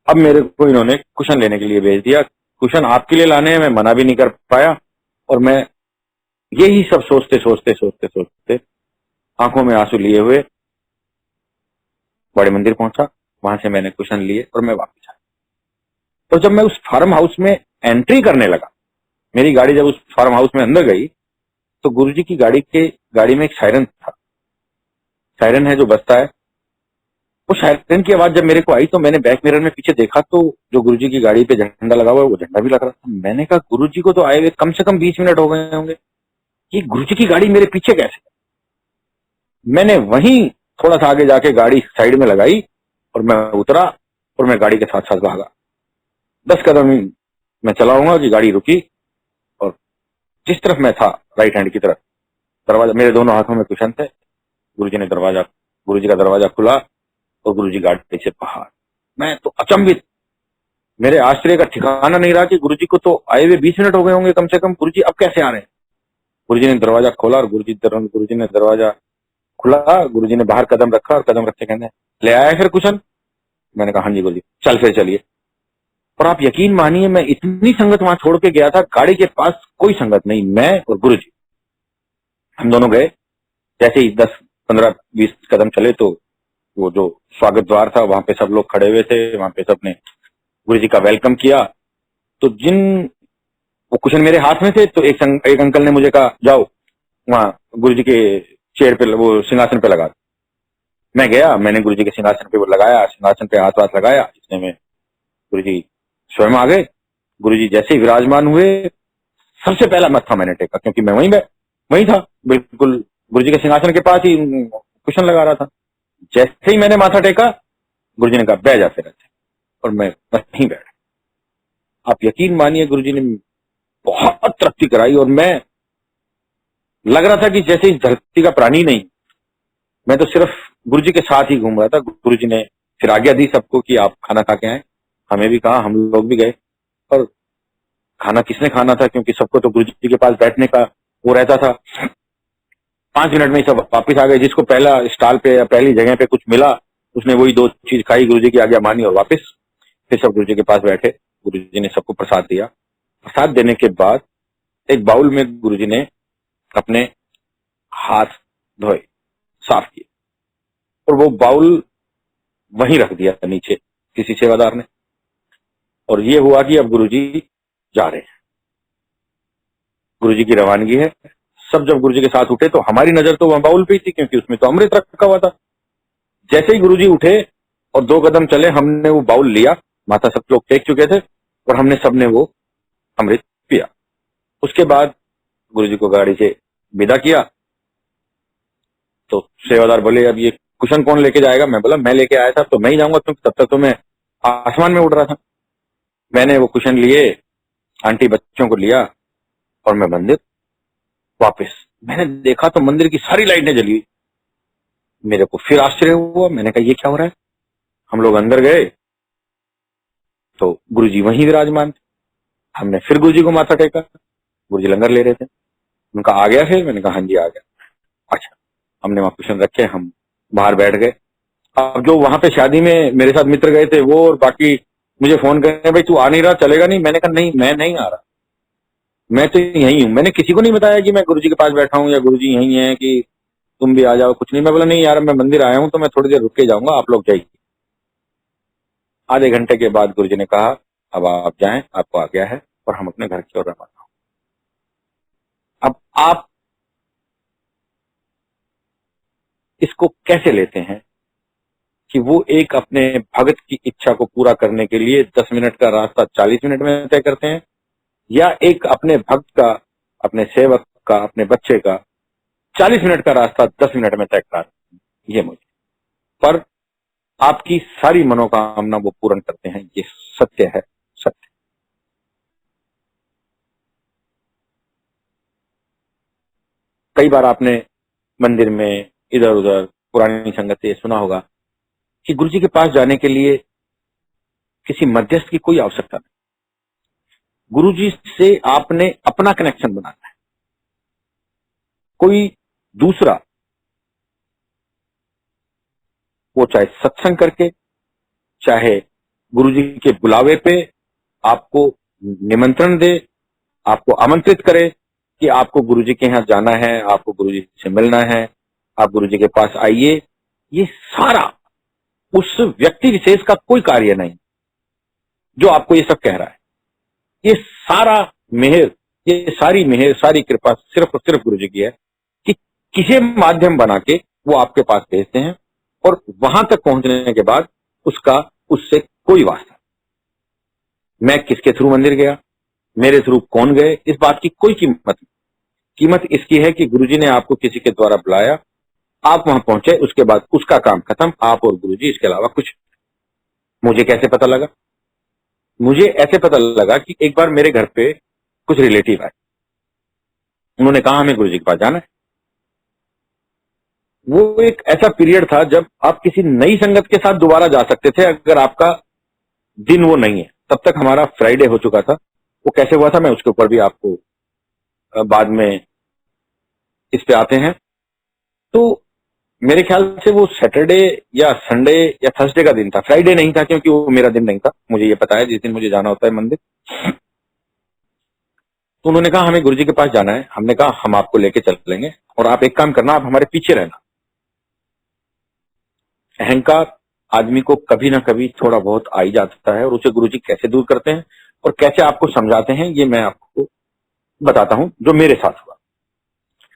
अब मेरे को इन्होंने कुशन लेने के लिए भेज दिया। कुशन आपके लिए लाने हैं, मैं मना भी नहीं कर पाया। और मैं यही सब सोचते सोचते सोचते सोचते आंखों में आंसू लिए हुए बड़े मंदिर पहुंचा। वहां से मैंने कुशन लिए और मैं वापस आया। तो जब मैं उस फार्म हाउस में एंट्री करने लगा, मेरी गाड़ी जब उस फार्म हाउस में अंदर गई, तो गुरुजी की गाड़ी में एक सायरन था। सायरन है जो बजता है, वो सायरन की आवाज जब मेरे को आई तो मैंने बैक मिरर में पीछे देखा, तो जो गुरुजी की गाड़ी पे झंडा लगा हुआ है वो झंडा भी लग रहा था। मैंने कहा, गुरुजी को तो आए हुए कम से कम 20 मिनट हो गए होंगे, ये गुरुजी की गाड़ी मेरे पीछे कैसे? मैंने वहीं थोड़ा सा आगे जाके गाड़ी साइड में लगाई और मैं उतरा और मैं गाड़ी के साथ साथ भागा। 10 कदम मैं चलाऊंगा कि गाड़ी रुकी, और जिस तरफ मैं था राइट हैंड की तरफ दरवाजा, मेरे दोनों हाथों में कुशन थे। गुरुजी का दरवाजा खुला और गुरुजी गाड़ी से बाहर। मैं तो अचंभित, मेरे आश्चर्य का ठिकाना नहीं रहा कि गुरुजी को तो आए हुए 20 मिनट हो गए होंगे कम से कम, गुरुजी अब कैसे आ रहे हैं? गुरुजी ने दरवाजा खोला और गुरुजी ने दरवाजा खुला, गुरुजी ने बाहर कदम रखा और कदम रखते कहने, ले आया फिर कुशन? मैंने कहा हाँ जी गुरुजी, चल फिर चलिए। और आप यकीन मानिए, मैं इतनी संगत वहां छोड़ के गया था, गाड़ी के पास कोई संगत नहीं, मैं और गुरुजी हम दोनों गए। जैसे ही 10, 15, 20 कदम चले तो वो जो स्वागत द्वार था वहां पे सब लोग खड़े हुए थे, वहां पे सबने गुरुजी का वेलकम किया। तो वो कुशन मेरे हाथ में थे, तो एक अंकल ने मुझे कहा जाओ वहां गुरुजी के चेयर पे, वो सिंहासन पे लगा दो। मैं गया, मैंने गुरुजी के सिंहासन पे वो लगाया, सिंहासन पे हाथ वाथ लगाया, इतने में गुरुजी स्वयं आ गए। गुरुजी जैसे ही विराजमान हुए, सबसे पहला मत्था मैंने टेका, क्योंकि मैं वहीं था, बिल्कुल गुरुजी के सिंहासन के पास ही कुशन लगा रहा था। जैसे ही मैंने माथा टेका, गुरुजी ने कहा बैठ जा फिर, और मैं वहीं बैठा। आप यकीन मानिए गुरुजी ने बहुत तरक्की कराई, और मैं लग रहा था कि जैसे इस धरती का प्राणी नहीं, मैं तो सिर्फ गुरुजी के साथ ही घूम रहा था। गुरुजी ने फिर आज्ञा दी सबको कि आप खाना खा के आए। हमें भी कहा, हम लोग भी गए। और खाना किसने खाना था, क्योंकि सबको तो गुरुजी के पास बैठने का वो रहता था। 5 मिनट में ही सब वापिस आ गए। जिसको पहला स्टॉल पे या पहली जगह पे कुछ मिला, उसने वही 2 चीज खाई, गुरुजी की आज्ञा मानी और वापिस। फिर सब गुरुजी के पास बैठे, गुरुजी ने सबको प्रसाद दिया। प्रसाद देने के बाद एक बाउल में गुरुजी ने अपने हाथ धोए, साफ किए, और वो बाउल वहीं रख दिया नीचे किसी सेवादार ने। और ये हुआ कि अब गुरुजी जा रहे हैं, गुरुजी की रवानगी है। सब जब गुरुजी के साथ उठे तो हमारी नजर तो वहां बाउल पे ही थी, क्योंकि उसमें तो अमृत रखा हुआ था। जैसे ही गुरुजी उठे और 2 कदम चले, हमने वो बाउल लिया, माथा सब लोग टेक चुके थे, और हमने सबने वो अमृत पिया। उसके बाद गुरुजी को गाड़ी से विदा किया। तो सेवादार बोले अब ये कुशन कौन लेके जाएगा? मैं बोला मैं लेके आया था, तो मैं ही जाऊंगा, क्योंकि तब तक तो मैं आसमान में उड़ रहा था। मैंने वो कुशन लिए, आंटी बच्चों को लिया, और मैं मंदिर वापस। मैंने देखा तो मंदिर की सारी लाइटें जली हुई। मेरे को फिर आश्चर्य हुआ, मैंने कहा ये क्या हो रहा है? हम लोग अंदर गए तो गुरुजी वहीं विराजमान थे। हमने फिर गुरुजी को माथा टेका, गुरुजी लंगर ले रहे थे। उनका आ गया फिर? मैंने कहा हाँ जी आ गया। अच्छा, हमने वहां कुशन रखे, हम बाहर बैठ गए। अब जो वहां पे शादी में मेरे साथ मित्र गए थे, वो और बाकी मुझे फोन करे, भाई तू आ नहीं रहा, चलेगा नहीं? मैंने कहा नहीं, मैं नहीं आ रहा, मैं तो यहीं हूं। मैंने किसी को नहीं बताया कि मैं गुरुजी के पास बैठा हूं या गुरुजी यहीं है कि तुम भी आ जाओ, कुछ नहीं। मैं बोला नहीं यार, मैं मंदिर आया हूं तो मैं थोड़ी देर रुक के जाऊंगा, आप लोग जाइए। आधे घंटे के बाद गुरुजी ने कहा अब आप जाएं, आपको आ गया है, और हम अपने घर की ओर रवाना हो। अब आप इसको कैसे लेते हैं कि वो एक अपने भगत की इच्छा को पूरा करने के लिए 10 मिनट का रास्ता 40 मिनट में तय करते हैं, या एक अपने भक्त का, अपने सेवक का, अपने बच्चे का 40 मिनट का रास्ता 10 मिनट में तय करा? ये मुझे, पर आपकी सारी मनोकामना वो पूर्ण करते हैं, ये सत्य है, सत्य। कई बार आपने मंदिर में इधर उधर पुरानी संगत से सुना होगा कि गुरुजी के पास जाने के लिए किसी मध्यस्थ की कोई आवश्यकता नहीं, गुरुजी से आपने अपना कनेक्शन बनाना है। कोई दूसरा, वो चाहे सत्संग करके, चाहे गुरुजी के बुलावे पे आपको निमंत्रण दे, आपको आमंत्रित करे कि आपको गुरुजी के यहाँ जाना है, आपको गुरुजी से मिलना है, आप गुरुजी के पास आइए, ये सारा उस व्यक्ति विशेष का कोई कार्य नहीं जो आपको ये सब कह रहा है। ये सारा मेहर, ये सारी मेहर, सारी कृपा सिर्फ और सिर्फ गुरुजी की है कि किसी माध्यम बना के वो आपके पास भेजते हैं, और वहां तक पहुंचने के बाद उसका उससे कोई वास्ता। मैं किसके थ्रू मंदिर गया, मेरे थ्रू कौन गए, इस बात की कोई कीमत नहीं। कीमत इसकी है कि गुरुजी ने आपको किसी के द्वारा बुलाया, आप वहां पहुंचे, उसके बाद उसका काम खत्म, आप और गुरुजी, इसके अलावा कुछ। मुझे कैसे पता लगा? मुझे ऐसे पता लगा कि एक बार मेरे घर पे कुछ रिलेटिव आए, उन्होंने कहा हमें गुरुजी के पास जाना है। वो एक ऐसा पीरियड था जब आप किसी नई संगत के साथ दोबारा जा सकते थे, अगर आपका दिन वो नहीं है। तब तक हमारा फ्राइडे हो चुका था। वो कैसे हुआ था मैं उसके ऊपर भी आपको बाद में इस पे आते हैं। तो मेरे ख्याल से वो सैटरडे या संडे या थर्सडे का दिन था, फ्राइडे नहीं था, क्योंकि वो मेरा दिन नहीं था, मुझे ये पता है जिस दिन मुझे जाना होता है मंदिर। तो उन्होंने कहा हमें गुरुजी के पास जाना है। हमने कहा हम आपको लेके चलेंगे और आप एक काम करना, आप हमारे पीछे रहना। अहंकार आदमी को कभी ना कभी थोड़ा बहुत आ ही जाता है, और उसे गुरुजी कैसे दूर करते हैं और कैसे आपको समझाते हैं, ये मैं आपको बताता हूं जो मेरे साथ हुआ।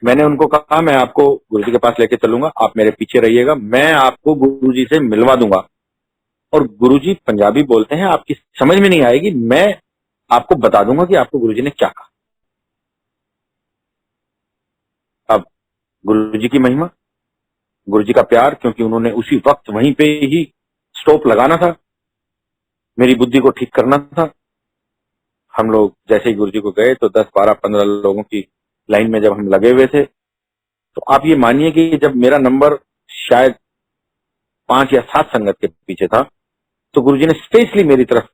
मैंने उनको कहा मैं आपको गुरुजी के पास लेके चलूंगा, आप मेरे पीछे रहिएगा, मैं आपको गुरुजी से मिलवा दूंगा। और गुरुजी पंजाबी बोलते हैं, आपकी समझ में नहीं आएगी, मैं आपको बता दूंगा कि आपको गुरुजी ने क्या कहा। अब गुरुजी की महिमा, गुरुजी का प्यार, क्योंकि उन्होंने उसी वक्त वहीं पे ही स्टॉप लगाना था, मेरी बुद्धि को ठीक करना था। हम लोग जैसे ही गुरुजी को गए तो 10, 12, 15 लोगों की लाइन में जब हम लगे हुए थे, तो आप ये मानिए कि जब मेरा नंबर शायद 5 या 7 संगत के पीछे था, तो गुरुजी ने स्पेशली मेरी तरफ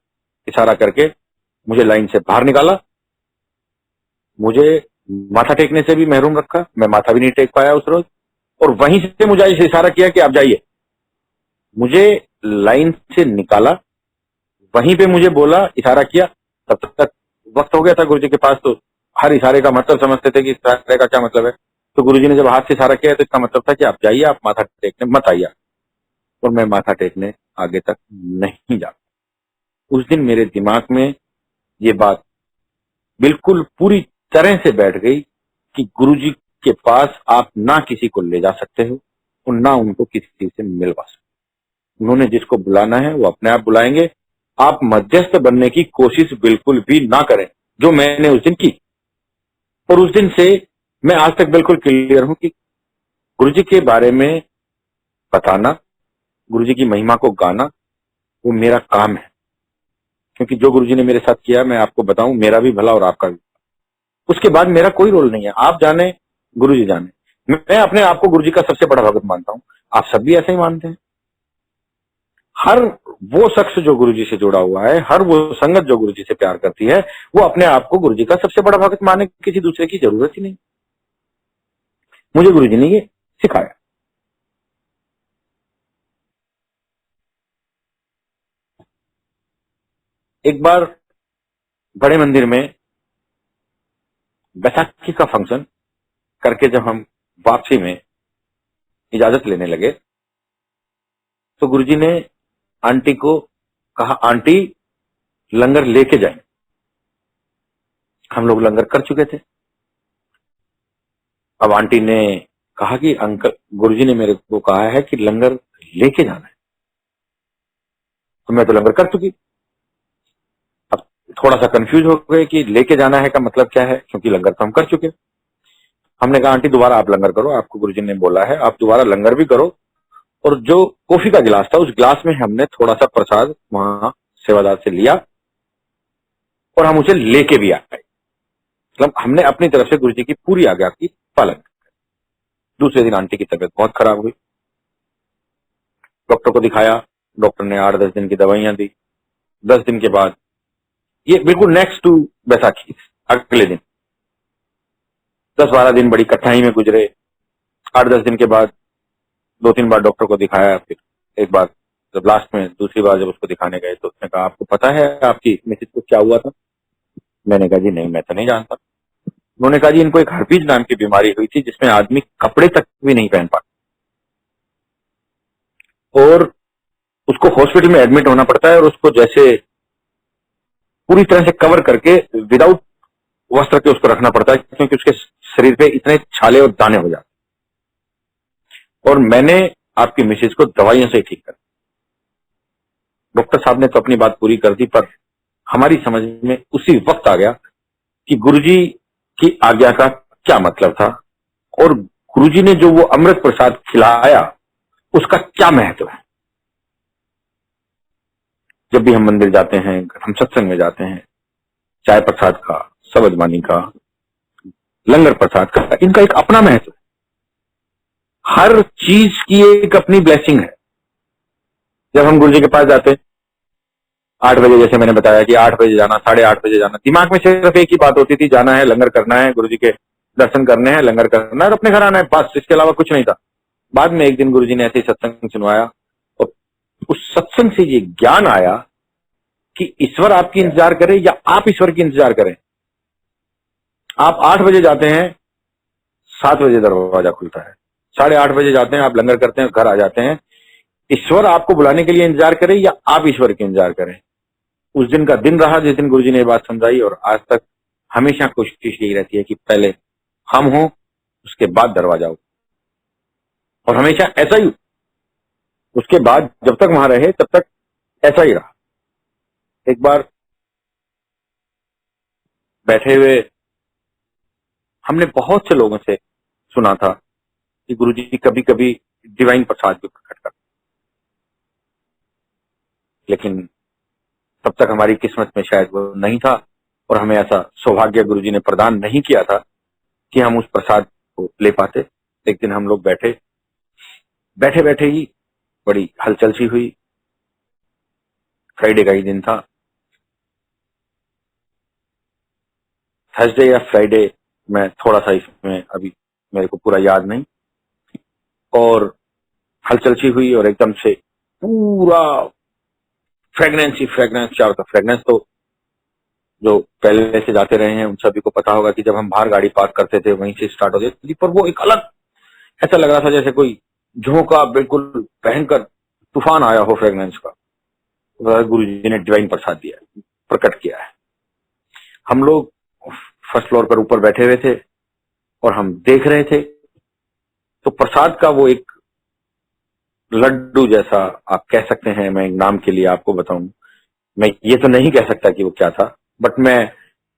इशारा करके मुझे लाइन से बाहर निकाला। मुझे माथा टेकने से भी महरूम रखा, मैं माथा भी नहीं टेक पाया उस रोज, और वहीं से मुझे इशारा किया कि आप जाइए। मुझे लाइन से निकाला, वहीं पे मुझे बोला, इशारा किया। तब तक वक्त हो गया था गुरुजी के पास, तो हर इशारे का मतलब समझते थे कि इशारे का क्या मतलब है। तो गुरुजी ने जब हाथ से इशारा किया तो इसका मतलब था कि आप जाइए, आप माथा टेकने मत आइए। और मैं माथा टेकने आगे तक नहीं जा। उस दिन मेरे दिमाग में ये बात बिल्कुल पूरी तरह से बैठ गई कि गुरुजी के पास आप ना किसी को ले जा सकते हो और ना उनको किसी से मिलवा सकते। उन्होंने जिसको बुलाना है वो अपने आप बुलाएंगे। आप मध्यस्थ बनने की कोशिश बिल्कुल भी ना करें, जो मैंने उस दिन की। और उस दिन से मैं आज तक बिल्कुल क्लियर हूं कि गुरुजी के बारे में बताना, गुरुजी की महिमा को गाना, वो मेरा काम है। क्योंकि जो गुरुजी ने मेरे साथ किया, मैं आपको बताऊं, मेरा भी भला और आपका भी। उसके बाद मेरा कोई रोल नहीं है, आप जाने गुरुजी जाने। मैं अपने आप को गुरुजी का सबसे बड़ा भगत मानता हूं, आप सब भी ऐसे ही मानते हैं। हर वो शख्स जो गुरुजी से जुड़ा हुआ है, हर वो संगत जो गुरुजी से प्यार करती है, वो अपने आप को गुरुजी का सबसे बड़ा भगत माने, किसी दूसरे की जरूरत ही नहीं। मुझे गुरुजी ने ये सिखाया। एक बार बड़े मंदिर में बैसाखी का फंक्शन करके जब हम वापसी में इजाजत लेने लगे, तो गुरुजी ने आंटी को कहा, आंटी लंगर लेके जाए। हम लोग लंगर कर चुके थे। अब आंटी ने कहा कि अंकल, गुरुजी ने मेरे को कहा है कि लंगर लेके जाना है। तो मैं तो लंगर कर चुकी। अब थोड़ा सा कंफ्यूज हो गए कि लेके जाना है का मतलब क्या है, क्योंकि लंगर तो हम कर चुके। हमने कहा आंटी दोबारा आप लंगर करो, आपको गुरुजी ने बोला है आप दोबारा लंगर भी करो। और जो कॉफी का गिलास था, उस गिलास में हमने थोड़ा सा प्रसाद वहां सेवादार से लिया और हम उसे लेके भी आए। मतलब हमने अपनी तरफ से गुरुजी की पूरी आज्ञा की पालन। दूसरे दिन आंटी की तबीयत बहुत खराब हुई, डॉक्टर को दिखाया। डॉक्टर ने 8-10 दिन की दवाइयां दी। 10 दिन के बाद, ये बिल्कुल नेक्स्ट टू बैसाखी, अगले दिन 10-12 दिन बड़ी कठिनाई में गुजरे। 8-10 दिन के बाद 2-3 बार डॉक्टर को दिखाया। फिर एक बार जब लास्ट में दूसरी बार जब उसको दिखाने गए, तो उसने कहा आपको पता है आपकी मिसेज को क्या हुआ था? मैंने कहा जी नहीं, मैं तो नहीं जानता। उन्होंने कहा जी इनको एक हर्पीज नाम की बीमारी हुई थी, जिसमें आदमी कपड़े तक भी नहीं पहन पाता, और उसको हॉस्पिटल में एडमिट होना पड़ता है, और उसको जैसे पूरी तरह से कवर करके विदाउट वस्त्र के उसको रखना पड़ता है, क्योंकि उसके शरीर पे इतने छाले और दाने हो जाते। और मैंने आपकी मिसेज को दवाइयों से ठीक कर। डॉक्टर साहब ने तो अपनी बात पूरी कर दी, पर हमारी समझ में उसी वक्त आ गया कि गुरुजी की आज्ञा का क्या मतलब था, और गुरुजी ने जो वो अमृत प्रसाद खिलाया उसका क्या महत्व है। जब भी हम मंदिर जाते हैं, हम सत्संग में जाते हैं, चाय प्रसाद का, शबद वाणी का, लंगर प्रसाद का, इनका एक अपना महत्व है। हर चीज की एक अपनी ब्लेसिंग है। जब हम गुरुजी के पास जाते हैं 8 बजे, जैसे मैंने बताया कि 8 बजे जाना, 8:30 बजे जाना, दिमाग में सिर्फ एक ही बात होती थी, जाना है, लंगर करना है, गुरुजी के दर्शन करने हैं, लंगर करना है और अपने घर आना है, बस। इसके अलावा कुछ नहीं था। बाद में एक दिन गुरुजी ने ऐसे ही सत्संग सुनवाया और उस सत्संग से ये ज्ञान आया कि ईश्वर आपकी इंतजार करे या आप ईश्वर की इंतजार करें। आप 8 बजे जाते हैं, 7 बजे दरवाजा खुलता है, 8:30 बजे जाते हैं, आप लंगर करते हैं, घर आ जाते हैं। ईश्वर आपको बुलाने के लिए इंतजार करे या आप ईश्वर की इंतजार करें। उस दिन का दिन रहा जिस दिन गुरुजी ने ये बात समझाई, और आज तक हमेशा कोशिश यही रहती है कि पहले हम हों, उसके बाद दरवाजा हो, और हमेशा ऐसा ही, उसके बाद जब तक वहां रहे तब तक ऐसा ही रहा। एक बार बैठे हुए हमने बहुत से लोगों से सुना था कि गुरुजी कभी कभी डिवाइन प्रसाद भी प्रकट करते, लेकिन तब तक हमारी किस्मत में शायद वो नहीं था, और हमें ऐसा सौभाग्य गुरुजी ने प्रदान नहीं किया था कि हम उस प्रसाद को ले पाते। एक दिन हम लोग बैठे बैठे ही बड़ी हलचल सी हुई। फ्राइडे का ही दिन था, थर्सडे या फ्राइडे, मैं थोड़ा सा इसमें अभी मेरे को पूरा याद नहीं। और हलचल सी हुई और एकदम से पूरा फ्रेगनेंस ही फ्रेगनेंस, चारों तरफ फ्रेगनेंस। तो जो पहले से जाते रहे हैं उन सभी को पता होगा कि जब हम बाहर गाड़ी पार्क करते थे वहीं से स्टार्ट होती थी, पर वो एक अलग, ऐसा लग रहा था जैसे कोई झोंका, बिल्कुल भयंकर तूफान आया हो फ्रेगनेंस का। गुरुजी ने डिवाइन प्रसाद दिया, प्रकट किया है। हम लोग फर्स्ट फ्लोर पर ऊपर बैठे हुए थे और हम देख रहे थे, तो प्रसाद का वो एक लड्डू जैसा आप कह सकते हैं, मैं एक नाम के लिए आपको बताऊं, मैं ये तो नहीं कह सकता कि वो क्या था, बट मैं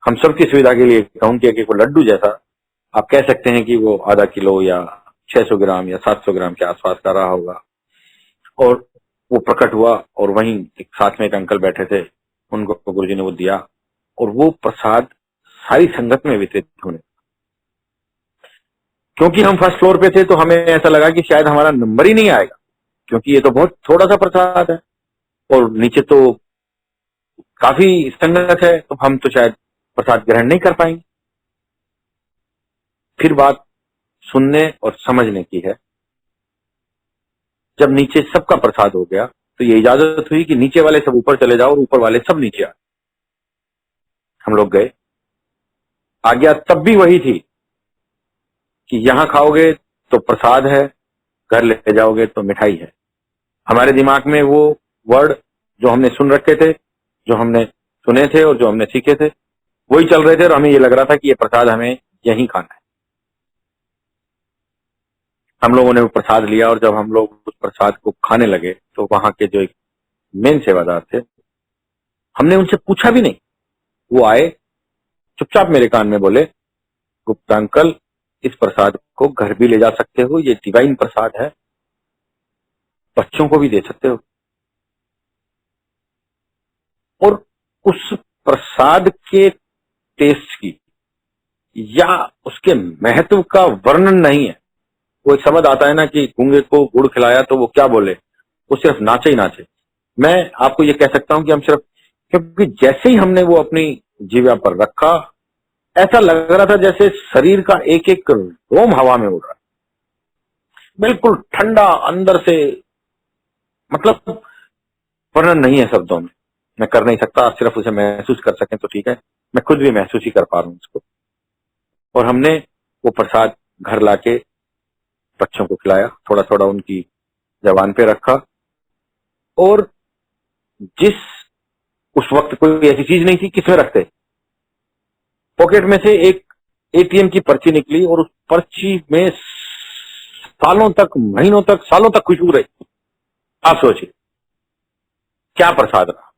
हम सबकी सुविधा के लिए कहूं कि वो लड्डू जैसा आप कह सकते हैं कि वो आधा किलो या 600 ग्राम या 700 ग्राम के आसपास का रहा होगा। और वो प्रकट हुआ और वहीं एक साथ में एक अंकल बैठे थे, उनको गुरुजी ने वो दिया, और वो प्रसाद सारी संगत में वितरित होने। क्योंकि हम फर्स्ट फ्लोर पे थे तो हमें ऐसा लगा कि शायद हमारा नंबर ही नहीं आएगा, क्योंकि ये तो बहुत थोड़ा सा प्रसाद है और नीचे तो काफी संगत है, तो हम तो शायद प्रसाद ग्रहण नहीं कर पाएंगे। फिर बात सुनने और समझने की है। जब नीचे सबका प्रसाद हो गया तो ये इजाजत हुई कि नीचे वाले सब ऊपर चले जाओ और ऊपर वाले सब नीचे आ। हम लोग गए, आज्ञा तब भी वही थी कि यहां खाओगे तो प्रसाद है, घर ले जाओगे तो मिठाई है। हमारे दिमाग में वो वर्ड जो हमने सुन रखे थे, जो हमने सुने थे और जो हमने सीखे थे, वही चल रहे थे, और हमें ये लग रहा था कि ये प्रसाद हमें यहीं खाना है। हम लोगों ने वो प्रसाद लिया, और जब हम लोग उस प्रसाद को खाने लगे तो वहां के जो एक मेन सेवादार थे, हमने उनसे पूछा भी नहीं, वो आए चुपचाप मेरे कान में बोले, गुप्ता अंकल, इस प्रसाद को घर भी ले जा सकते हो, ये डिवाइन प्रसाद है, बच्चों को भी दे सकते हो। और उस प्रसाद के टेस्ट की या उसके महत्व का वर्णन नहीं है। वो एक शब्द आता है ना कि गूंगे को गुड़ खिलाया तो वो क्या बोले, वो सिर्फ नाचे ही नाचे। मैं आपको ये कह सकता हूं कि हम सिर्फ, क्योंकि जैसे ही हमने वो अपनी जीवा पर रखा, ऐसा लग रहा था जैसे शरीर का एक एक रोम हवा में उड़ रहा है, बिल्कुल ठंडा अंदर से। मतलब वर्णन नहीं है शब्दों में, मैं कर नहीं सकता, आप सिर्फ उसे महसूस कर सकें तो ठीक है। मैं खुद भी महसूस ही कर पा रहा हूं उसको। और हमने वो प्रसाद घर लाके बच्चों को खिलाया, थोड़ा थोड़ा उनकी जबान पे रखा। और जिस उस वक्त कोई ऐसी चीज नहीं थी किसमें रखते, पॉकेट में से एक एटीएम की पर्ची निकली और उस पर्ची में सालों तक, महीनों तक, सालों तक खुशबू रही। आप सोचिए क्या प्रसाद रहा।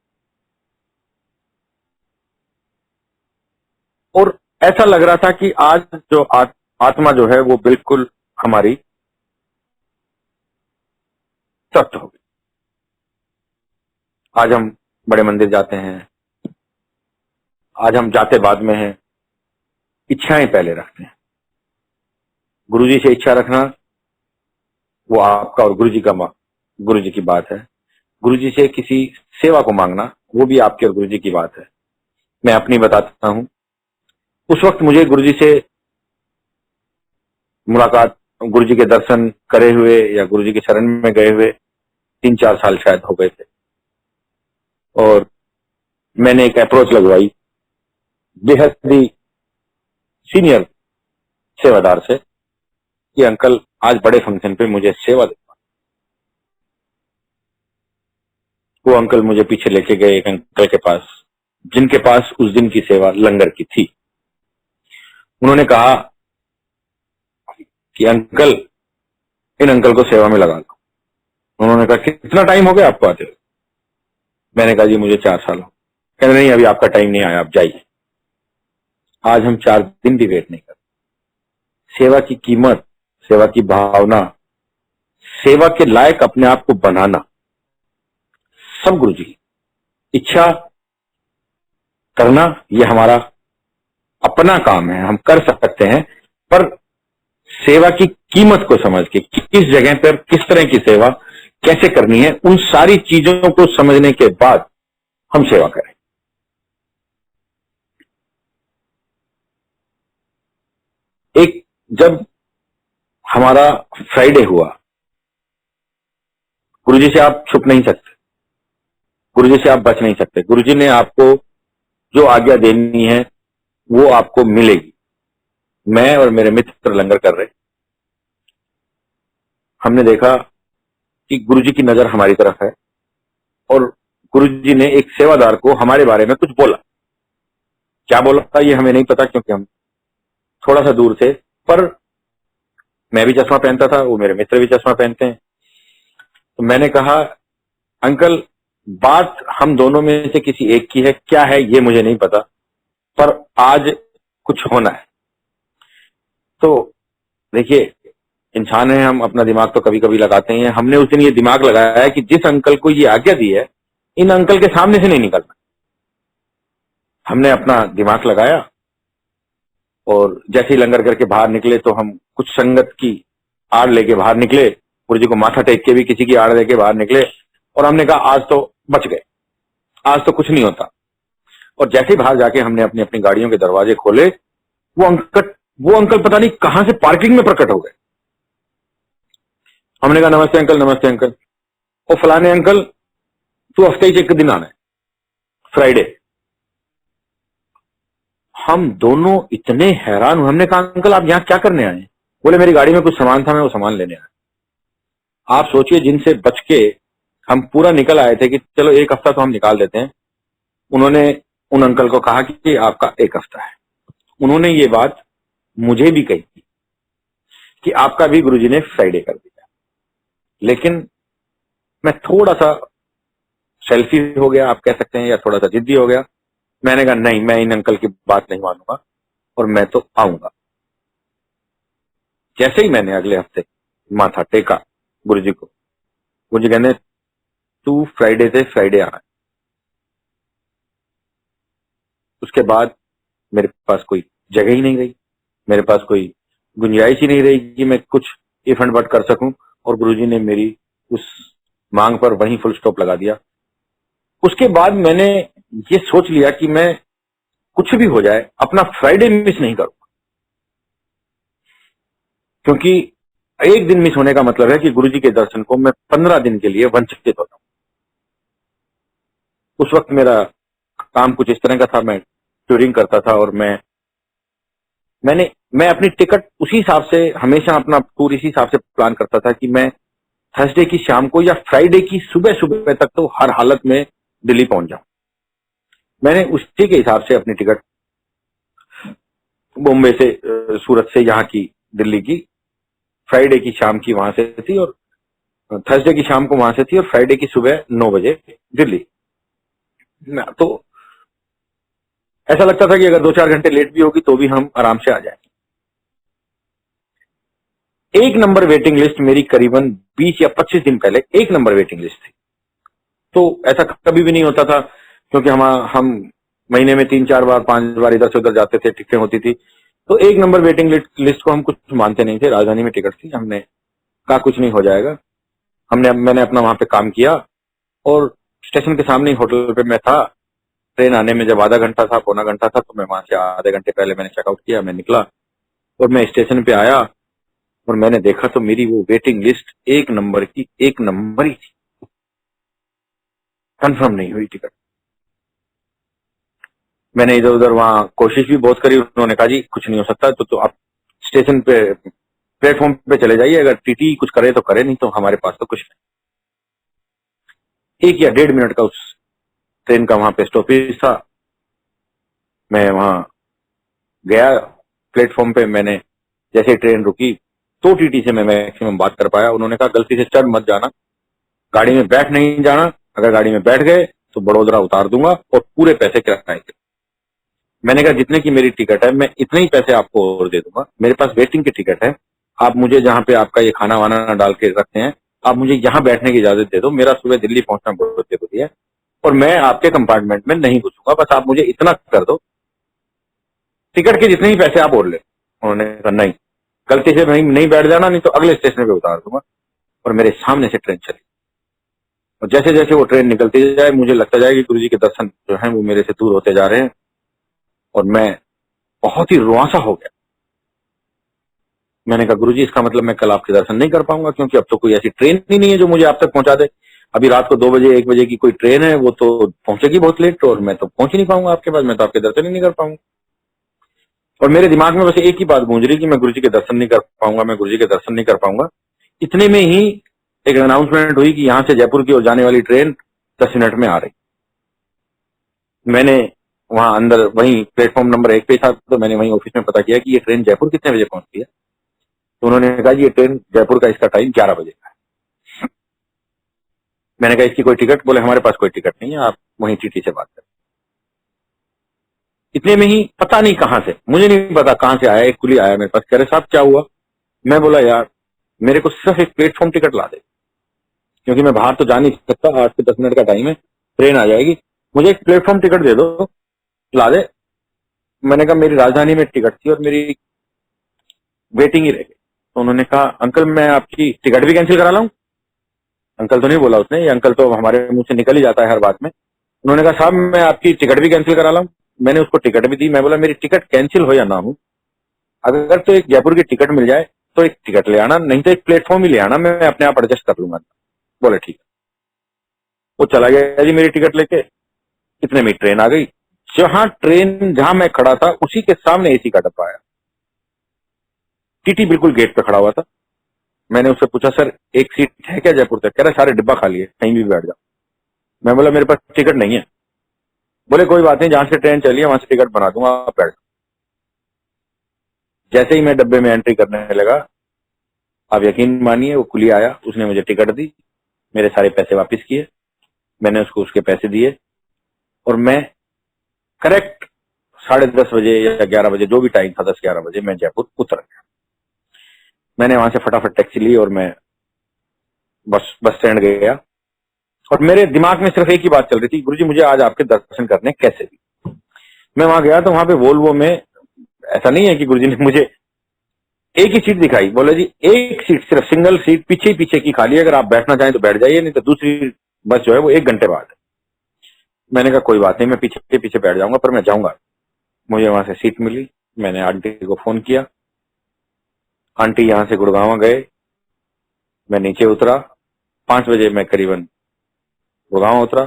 और ऐसा लग रहा था कि आज जो आत्मा जो है वो बिल्कुल हमारी तृप्त हो गई। आज हम बड़े मंदिर जाते हैं, आज हम जाते बाद में हैं, इच्छाएं पहले रखते हैं। गुरुजी से इच्छा रखना वो आपका और गुरुजी की बात है। गुरुजी से किसी सेवा को मांगना वो भी आपके और गुरुजी की बात है। मैं अपनी बताता हूं, उस वक्त मुझे गुरुजी से मुलाकात गुरु जी के दर्शन करे हुए या गुरु जी के शरण में गए हुए 3-4 साल शायद हो गए थे। और मैंने एक अप्रोच लगवाई बेहद ही सीनियर सेवादार से कि अंकल आज बड़े फंक्शन पे मुझे सेवा दे। वो अंकल मुझे पीछे लेके गए एक अंकल के पास, जिनके पास उस दिन की सेवा लंगर की थी। उन्होंने कहा कि अंकल, इन अंकल को सेवा में लगा दो। उन्होंने कहा कितना टाइम हो गया आपको आते हुए? मैंने कहा जी मुझे 4 साल हो। कहने नहीं, अभी आपका टाइम नहीं आया, आप जाइए। आज हम 4 दिन भी वेट नहीं करते। सेवा की कीमत, सेवा की भावना, सेवा के लायक अपने आप को बनाना सब गुरु जी की इच्छा करना, ये हमारा अपना काम है, हम कर सकते हैं। पर सेवा की कीमत को समझ के किस जगह पर किस तरह की सेवा कैसे करनी है, उन सारी चीजों को समझने के बाद हम सेवा करें। एक जब हमारा फ्राइडे हुआ, गुरुजी से आप छुप नहीं सकते, गुरुजी से आप बच नहीं सकते। गुरुजी ने आपको जो आज्ञा देनी है वो आपको मिलेगी। मैं और मेरे मित्र लंगर कर रहे, हमने देखा कि गुरुजी की नजर हमारी तरफ है और गुरुजी ने एक सेवादार को हमारे बारे में कुछ बोला। क्या बोला था ये हमें नहीं पता, क्योंकि हम थोड़ा सा दूर थे। पर मैं भी चश्मा पहनता था, वो मेरे मित्र भी चश्मा पहनते हैं। तो मैंने कहा अंकल, बात हम दोनों में से किसी एक की है, क्या है ये मुझे नहीं पता, पर आज कुछ होना है। तो देखिए, इंसान है, हम अपना दिमाग तो कभी कभी लगाते हैं। हमने उस दिन ये दिमाग लगाया है कि जिस अंकल को ये आज्ञा दी है, इन अंकल के सामने से नहीं निकलना। हमने अपना दिमाग लगाया और जैसे ही लंगर करके बाहर निकले तो हम कुछ संगत की आड़ लेके बाहर निकले। गुरु जी को माथा टेक के भी किसी की आड़ लेके बाहर निकले और हमने कहा आज तो बच गए, आज तो कुछ नहीं होता। और जैसे ही बाहर जाके हमने अपनी अपनी गाड़ियों के दरवाजे खोले, वो अंकल पता नहीं कहां से पार्किंग में प्रकट हो गए। हमने कहा नमस्ते अंकल, नमस्ते अंकल। और फलाने अंकल, तू हफ्ते ही एक दिन आना है, फ्राइडे। हम दोनों इतने हैरान हुए। हमने कहा अंकल आप यहाँ क्या करने आए? बोले मेरी गाड़ी में कुछ सामान था, मैं वो सामान लेने आया। आप सोचिए, जिनसे बच के हम पूरा निकल आए थे कि चलो एक हफ्ता तो हम निकाल देते हैं, उन्होंने उन अंकल को कहा कि आपका एक हफ्ता है। उन्होंने ये बात मुझे भी कही कि आपका भी गुरुजी ने फ्राइडे कर दिया। लेकिन मैं थोड़ा सा सेल्फी हो गया, आप कह सकते हैं, या थोड़ा सा जिद्दी हो गया। मैंने कहा नहीं, मैं इन अंकल की बात नहीं मानूंगा और मैं तो आऊंगा। जैसे ही मैंने अगले हफ्ते माथा टेका गुरुजी को, गुरुजी कहने तू फ्राइडे से फ्राइडे आना। उसके बाद मेरे पास कोई जगह ही नहीं रही, मेरे पास कोई गुंजाइश ही नहीं रही कि मैं कुछ इफ एंड बट कर सकूं। और गुरुजी ने मेरी उस मांग पर वहीं फुल स्टॉप लगा दिया। उसके बाद मैंने ये सोच लिया कि मैं कुछ भी हो जाए अपना फ्राइडे मिस नहीं करूंगा, क्योंकि एक दिन मिस होने का मतलब है कि गुरुजी के दर्शन को मैं 15 दिन के लिए वंचित होता हूं। उस वक्त मेरा काम कुछ इस तरह का था, मैं टूरिंग करता था और मैं अपनी टिकट उसी हिसाब से, हमेशा अपना टूर इसी हिसाब से प्लान करता था कि मैं थर्सडे की शाम को या फ्राइडे की सुबह सुबह तक तो हर हालत में दिल्ली पहुंच जाऊं। मैंने उसी के हिसाब से अपनी टिकट बॉम्बे से, सूरत से यहाँ की दिल्ली की, फ्राइडे की शाम की वहां से थी और थर्सडे की शाम को वहां से थी और फ्राइडे की सुबह 9 बजे दिल्ली। तो ऐसा लगता था कि अगर 2-4 घंटे लेट भी होगी तो भी हम आराम से आ जाएंगे। एक नंबर वेटिंग लिस्ट मेरी करीबन 20 या 25 दिन पहले एक नंबर वेटिंग लिस्ट थी। तो ऐसा कभी भी नहीं होता था, क्योंकि हम महीने में 3-4 बार 5 बार इधर से उधर जाते थे, टिकटें होती थी। तो एक नंबर वेटिंग लिस्ट को हम कुछ मानते नहीं थे। राजधानी में टिकट थी, हमने कहा कुछ नहीं हो जाएगा। मैंने अपना वहां पे काम किया और स्टेशन के सामने ही होटल पे मैं था। ट्रेन आने में जब आधा घंटा था, पौना घंटा था, तो मैं वहां से आधे घंटे पहले मैंने चेकआउट किया, मैं निकला और मैं स्टेशन पे आया और मैंने देखा तो मेरी वो वेटिंग लिस्ट एक नंबर की एक नंबर ही थी, कंफर्म नहीं हुई टिकट। मैंने इधर उधर वहां कोशिश भी बहुत करी, उन्होंने कहा जी कुछ नहीं हो सकता, तो आप स्टेशन पे प्लेटफॉर्म पे चले जाइए, अगर टीटी कुछ करे तो करे, नहीं तो हमारे पास तो कुछ नहीं। 1 या 1.5 मिनट का उस ट्रेन का वहां पे स्टॉपेज था। मैं वहां गया प्लेटफॉर्म पे, मैंने जैसे ट्रेन रुकी तो टीटी से मैं मैक्सिमम बात कर पाया। उन्होंने कहा गलती से चढ़ मत जाना, गाड़ी में बैठ नहीं जाना, अगर गाड़ी में बैठ गए तो बड़ोदरा उतार दूंगा और पूरे पैसे किराए के। मैंने कहा जितने की मेरी टिकट है मैं इतने ही पैसे आपको और दे दूंगा, मेरे पास वेटिंग की टिकट है, आप मुझे जहाँ पे आपका ये खाना वाना डाल के रखते हैं, आप मुझे यहाँ बैठने की इजाजत दे दो, मेरा सुबह दिल्ली पहुंचना बहुत जरूरी है और मैं आपके कंपार्टमेंट में नहीं घुसूंगा, बस आप मुझे इतना कर दो, टिकट के जितने ही पैसे आप और ले। उन्होंने कहा नहीं, गलती से नहीं बैठ जाना, नहीं तो अगले स्टेशन पे उतार दूंगा। और मेरे सामने से ट्रेन चली और जैसे जैसे वो ट्रेन निकलती जाए मुझे लगता जाए कि गुरु जी के दर्शन जो है वो मेरे से दूर होते जा रहे हैं और मैं बहुत ही रुआंसा हो गया। मैंने कहा गुरुजी इसका मतलब मैं कल आपके दर्शन नहीं कर पाऊंगा, क्योंकि अब तो कोई ऐसी ट्रेन ही नहीं है जो मुझे आप तक पहुंचा दे। अभी रात को 2 बजे 1 बजे की कोई ट्रेन है, वो तो पहुंचेगी बहुत लेट और मैं तो पहुंच ही नहीं पाऊंगा आपके पास, मैं तो आपके दर्शन ही नहीं कर पाऊंगा। और मेरे दिमाग में बस एक ही बात गूंज रही कि मैं गुरुजी के दर्शन नहीं कर पाऊंगा, मैं गुरुजी के दर्शन नहीं कर पाऊंगा। इतने में ही एक अनाउंसमेंट हुई कि यहाँ से जयपुर की ओर जाने वाली ट्रेन 10 मिनट में आ रही। मैंने वहां अंदर वहीं प्लेटफॉर्म नंबर 1 पे था, तो मैंने वहीं ऑफिस में पता किया कि ये ट्रेन जयपुर कितने बजे पहुंचती है। तो उन्होंने कहा ये ट्रेन जयपुर का इसका टाइम 11 बजे का है। मैंने कहा इसकी कोई टिकट? बोले हमारे पास कोई टिकट नहीं है, आप वहीं टीटी से बात करें। इतने में ही पता नहीं कहां से, मुझे नहीं पता कहां से आया, एक कुली आया मेरे पास, कह रहे साहब क्या हुआ? मैं बोला यार मेरे को सिर्फ एक प्लेटफॉर्म टिकट ला दे, क्योंकि मैं बाहर तो जा नहीं सकता, 8 से 10 मिनट का टाइम है, ट्रेन आ जाएगी, मुझे एक प्लेटफॉर्म टिकट दे दो, ला दे। मैंने कहा मेरी राजधानी में टिकट थी और मेरी वेटिंग ही रह गई। तो उन्होंने कहा अंकल मैं आपकी टिकट भी कैंसिल करा लाऊं? अंकल तो नहीं बोला उसने, ये अंकल तो हमारे मुंह से निकल ही जाता है हर बात में। उन्होंने कहा साहब मैं आपकी टिकट भी कैंसिल करा लाऊं? मैंने उसको टिकट भी दी। मैं बोला मेरी टिकट कैंसिल हो या ना हो, अगर तो एक जयपुर की टिकट मिल जाए तो एक टिकट ले आना, नहीं तो एक प्लेटफॉर्म ही ले आना, मैं अपने आप एडजस्ट कर लूंगा। बोले ठीक है। वो चला गया जी मेरी टिकट लेके। इतने में ट्रेन आ गई, जहां मैं खड़ा था उसी के सामने एसी का डब्बा आया। टीटी बिल्कुल गेट पे खड़ा हुआ था। मैंने उससे पूछा सर एक सीट है क्या जयपुर तक? कह रहा सारे डिब्बा खाली है, कहीं भी बैठ जाओ। मैं बोला मेरे पास टिकट नहीं है। बोले कोई बात नहीं, जहां से ट्रेन चली है वहां से टिकट बना दूंगा, आप बैठ। जैसे ही मैं डब्बे में एंट्री करने लगा, आप यकीन मानिए वो कुली आया, उसने मुझे टिकट दी, मेरे सारे पैसे वापस किए, मैंने उसको उसके पैसे दिए और मैं करेक्ट 10:30 बजे या 11 बजे, जो भी टाइम था 10-11 बजे, मैं जयपुर उतर गया। मैंने वहां से फटाफट टैक्सी ली और मैं बस स्टैंड गया और मेरे दिमाग में सिर्फ एक ही बात चल रही थी, गुरुजी मुझे आज आपके दर्शन करने कैसे भी। मैं वहां गया तो वहां पे वोल्वो में, ऐसा नहीं है कि गुरुजी ने मुझे एक ही सीट दिखाई, बोले जी एक सीट सिर्फ सिंगल सीट पीछे की खाली है, अगर आप बैठना चाहें तो बैठ जाइए, नहीं तो दूसरी बस जो है वो 1 घंटे बाद है। मैंने कहा कोई बात नहीं, मैं पीछे बैठ जाऊंगा, पर मैं जाऊंगा। मुझे वहां से सीट मिली, मैंने आंटी को फोन किया, आंटी यहाँ से गुड़गांव गए, मैं नीचे उतरा, 5 बजे मैं करीबन गुड़गांव उतरा।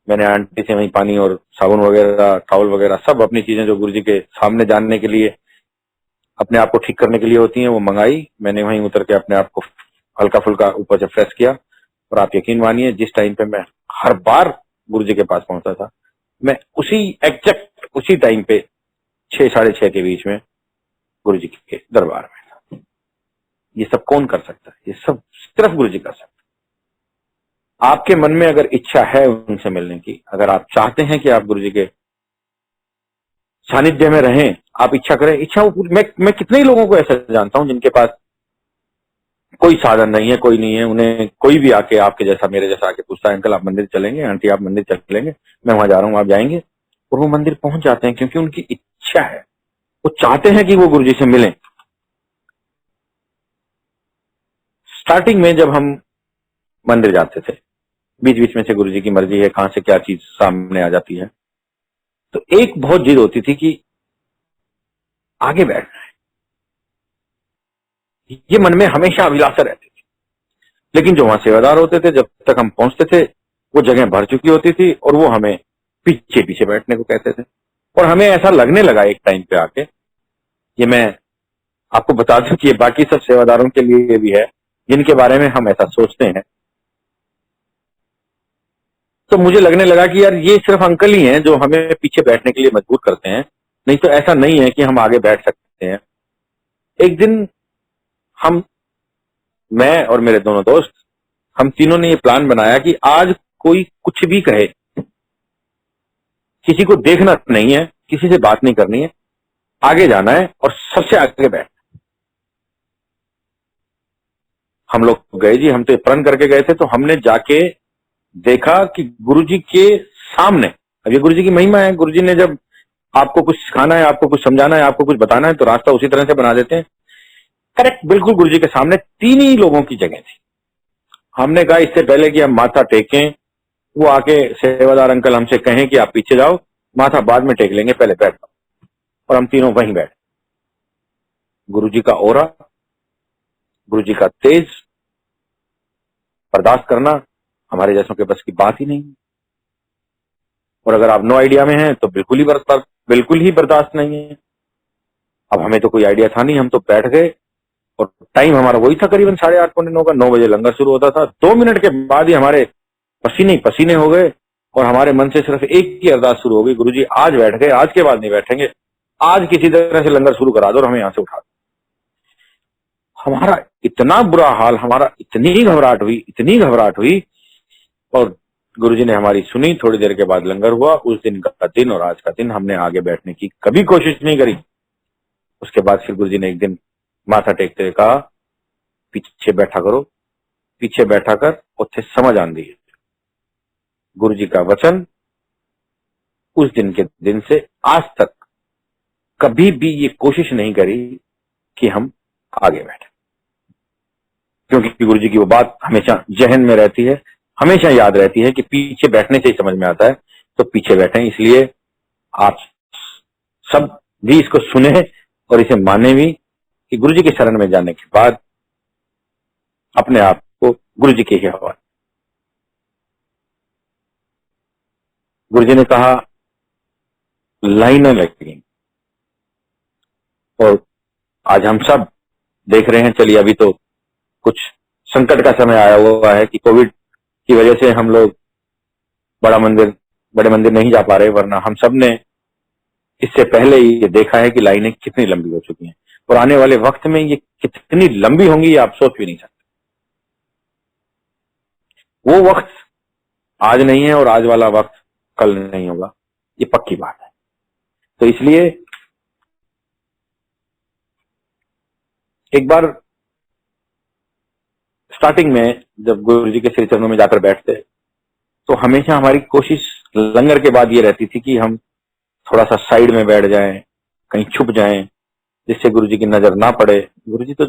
मैंने आंटी से वहीं पानी और साबुन वगैरह, टॉवल वगैरह, सब अपनी चीजें जो गुरुजी के सामने जानने के लिए, अपने आप को ठीक करने के लिए होती हैं, वो मंगाई। मैंने वहीं उतर के अपने आप को हल्का फुल्का ऊपर से फ्रेश किया और आप यकीन मानिए जिस टाइम पे मैं हर बार गुरुजी के पास पहुंचता था, मैं उसी एग्जैक्ट उसी टाइम पे 6-6:30 के बीच में गुरुजी के दरबार में था। ये सब कौन कर सकता है? ये सब सिर्फ गुरुजी कर सकता है। आपके मन में अगर इच्छा है उनसे मिलने की, अगर आप चाहते हैं कि आप गुरुजी के सानिध्य में रहें, आप इच्छा करें, इच्छा वो मैं कितने ही लोगों को ऐसा जानता हूं जिनके पास कोई साधन नहीं है, कोई नहीं है, उन्हें कोई भी आके आपके जैसा मेरे जैसा आके पूछता है अंकल आप मंदिर चलेंगे, आंटी आप मंदिर चलेंगे, मैं वहां जा रहा हूं आप जाएंगे, और वो मंदिर पहुंच जाते हैं क्योंकि उनकी इच्छा है, वो चाहते हैं कि वो गुरुजी से मिलें। स्टार्टिंग में जब हम मंदिर जाते थे, बीच बीच में से गुरुजी की मर्जी है कहां से क्या चीज सामने आ जाती है, तो एक बहुत जिद होती थी कि आगे बैठना है, ये मन में हमेशा अभिलाषा रहती थी। लेकिन जो वहां सेवादार होते थे, जब तक हम पहुंचते थे वो जगह भर चुकी होती थी और वो हमें पीछे पीछे बैठने को कहते थे। और हमें ऐसा लगने लगा एक टाइम पे आके, ये मैं आपको बता दूं कि ये बाकी सब सेवादारों के लिए भी है जिनके बारे में हम ऐसा सोचते हैं। तो मुझे लगने लगा कि यार ये सिर्फ अंकल ही हैं जो हमें पीछे बैठने के लिए मजबूर करते हैं, नहीं तो ऐसा नहीं है कि हम आगे बैठ सकते हैं। एक दिन हम, मैं और मेरे दोनों दोस्त, हम तीनों ने ये प्लान बनाया कि आज कोई कुछ भी कहे, किसी को देखना नहीं है, किसी से बात नहीं करनी है, आगे जाना है और सबसे आगे बैठ। हम लोग गए जी, हम तो प्रण करके गए थे। तो हमने जाके देखा कि गुरुजी के सामने, अब ये गुरुजी की महिमा है, गुरुजी ने जब आपको कुछ सिखाना है, आपको कुछ समझाना है, आपको कुछ बताना है तो रास्ता उसी तरह से बना देते हैं। करेक्ट, बिल्कुल गुरुजी के सामने 3 ही लोगों की जगह थी। हमने कहा इससे पहले कि हम माथा टेकें, वो आके सेवादार अंकल हमसे कहें कि आप पीछे जाओ, माथा बाद में टेक लेंगे, पहले बैठ जाओ। और हम तीनों वहीं बैठे। गुरुजी का ओरा, गुरुजी का तेज बर्दाश्त करना हमारे जैसों के बस की बात ही नहीं। और अगर आप नो आइडिया में हैं तो बिल्कुल ही बर्दाश्त नहीं है। अब हमें तो कोई आइडिया था नहीं, हम तो बैठ गए। और टाइम हमारा वही था, करीबन 8:30 पौने 9 का। 9 बजे लंगर शुरू होता था। 2 मिनट के बाद ही हमारे पसीने पसीने हो गए और हमारे मन से सिर्फ एक ही अरदास शुरू हो गई, गुरुजी आज बैठ गए, आज के बाद नहीं बैठेंगे, आज किसी तरह से लंगर शुरू करा दो और हमें यहां से उठा दो। हमारा इतना बुरा हाल, हमारा इतनी घबराहट हुई। और गुरुजी ने हमारी सुनी। थोड़ी देर के बाद लंगर हुआ। उस दिन का दिन और आज का दिन हमने आगे बैठने की कभी कोशिश नहीं करी। उसके बाद फिर गुरुजी ने एक दिन माथा टेकते हुए कहा, पीछे बैठा करो, पीछे बैठा कर उत्थे समझ आंदी है। गुरुजी का वचन, उस दिन के दिन से आज तक कभी भी ये कोशिश नहीं करी कि हम आगे बैठे, क्योंकि गुरुजी की वो बात हमेशा जहन में रहती है, हमेशा याद रहती है कि पीछे बैठने से ही समझ में आता है, तो पीछे बैठे। इसलिए आप सब भी इसको सुने और इसे माने भी कि गुरुजी के शरण में जाने के बाद अपने आप को गुरुजी के ही हवाले। गुरुजी ने कहा लाइनें लगेंगी और आज हम सब देख रहे हैं। चलिए, अभी तो कुछ संकट का समय आया हुआ है कि कोविड की वजह से हम लोग बड़े मंदिर नहीं जा पा रहे, वरना हम सब ने इससे पहले ही ये देखा है कि लाइनें कितनी लंबी हो चुकी हैं और आने वाले वक्त में ये कितनी लंबी होंगी ये आप सोच भी नहीं सकते। वो वक्त आज नहीं है और आज वाला वक्त कल नहीं होगा, ये पक्की बात है। तो इसलिए एक बार स्टार्टिंग में जब गुरुजी के श्री चरणों में जाकर बैठते तो हमेशा हमारी कोशिश लंगर के बाद ये रहती थी कि हम थोड़ा सा साइड में बैठ जाएं, कहीं छुप जाएं, जिससे गुरुजी की नजर ना पड़े। गुरुजी तो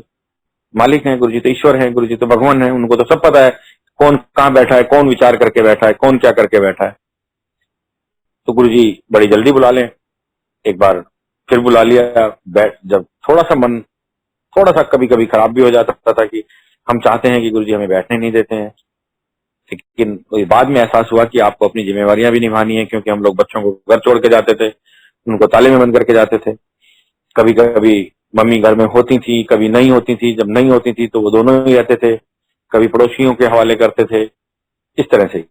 मालिक हैं, गुरुजी तो ईश्वर हैं, गुरुजी तो भगवान हैं, उनको तो सब पता है कौन कहाँ बैठा है, कौन विचार करके बैठा है, कौन क्या करके बैठा है। तो गुरुजी बड़ी जल्दी बुला लें। एक बार फिर बुला लिया। जब थोड़ा सा कभी कभी खराब भी हो जाता था कि हम चाहते हैं कि गुरुजी हमें बैठने नहीं देते हैं, लेकिन बाद में एहसास हुआ कि आपको अपनी जिम्मेवारियां भी निभानी है, क्योंकि हम लोग बच्चों को घर छोड़ के जाते थे, उनको ताले में बंद करके जाते थे। कभी कभी मम्मी घर में होती थी, कभी नहीं होती थी। जब नहीं होती थी तो वो दोनों ही रहते थे, कभी पड़ोसियों के हवाले करते थे। इस तरह से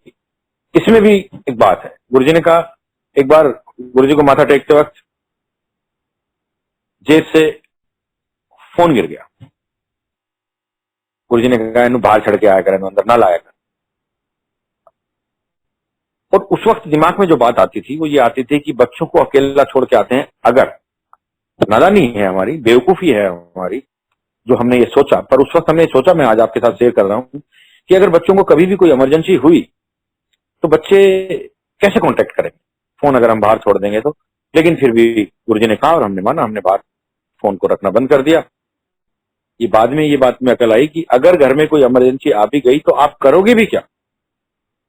इसमें भी एक बात है। गुरुजी ने कहा, एक बार गुरुजी को माथा टेकते वक्त जेब से फोन गिर गया। गुरुजी ने कहा, इन्हें बाहर छड़ के आया कर, अंदर ना लाया कर। और उस वक्त दिमाग में जो बात आती थी वो ये आती थी कि बच्चों को अकेला छोड़ के आते हैं, अगर नादानी है हमारी, बेवकूफी है हमारी जो हमने ये सोचा। पर उस वक्त हमने सोचा, मैं आज आपके साथ शेयर कर रहा हूं, कि अगर बच्चों को कभी भी कोई इमरजेंसी हुई तो बच्चे कैसे कांटेक्ट करें, फोन अगर हम बाहर छोड़ देंगे तो। लेकिन फिर भी गुरुजी ने कहा और हमने माना, हमने बाहर फोन को रखना बंद कर दिया। ये बाद में ये बात में अकल आई कि अगर घर में कोई इमरजेंसी आ भी गई तो आप करोगे भी क्या।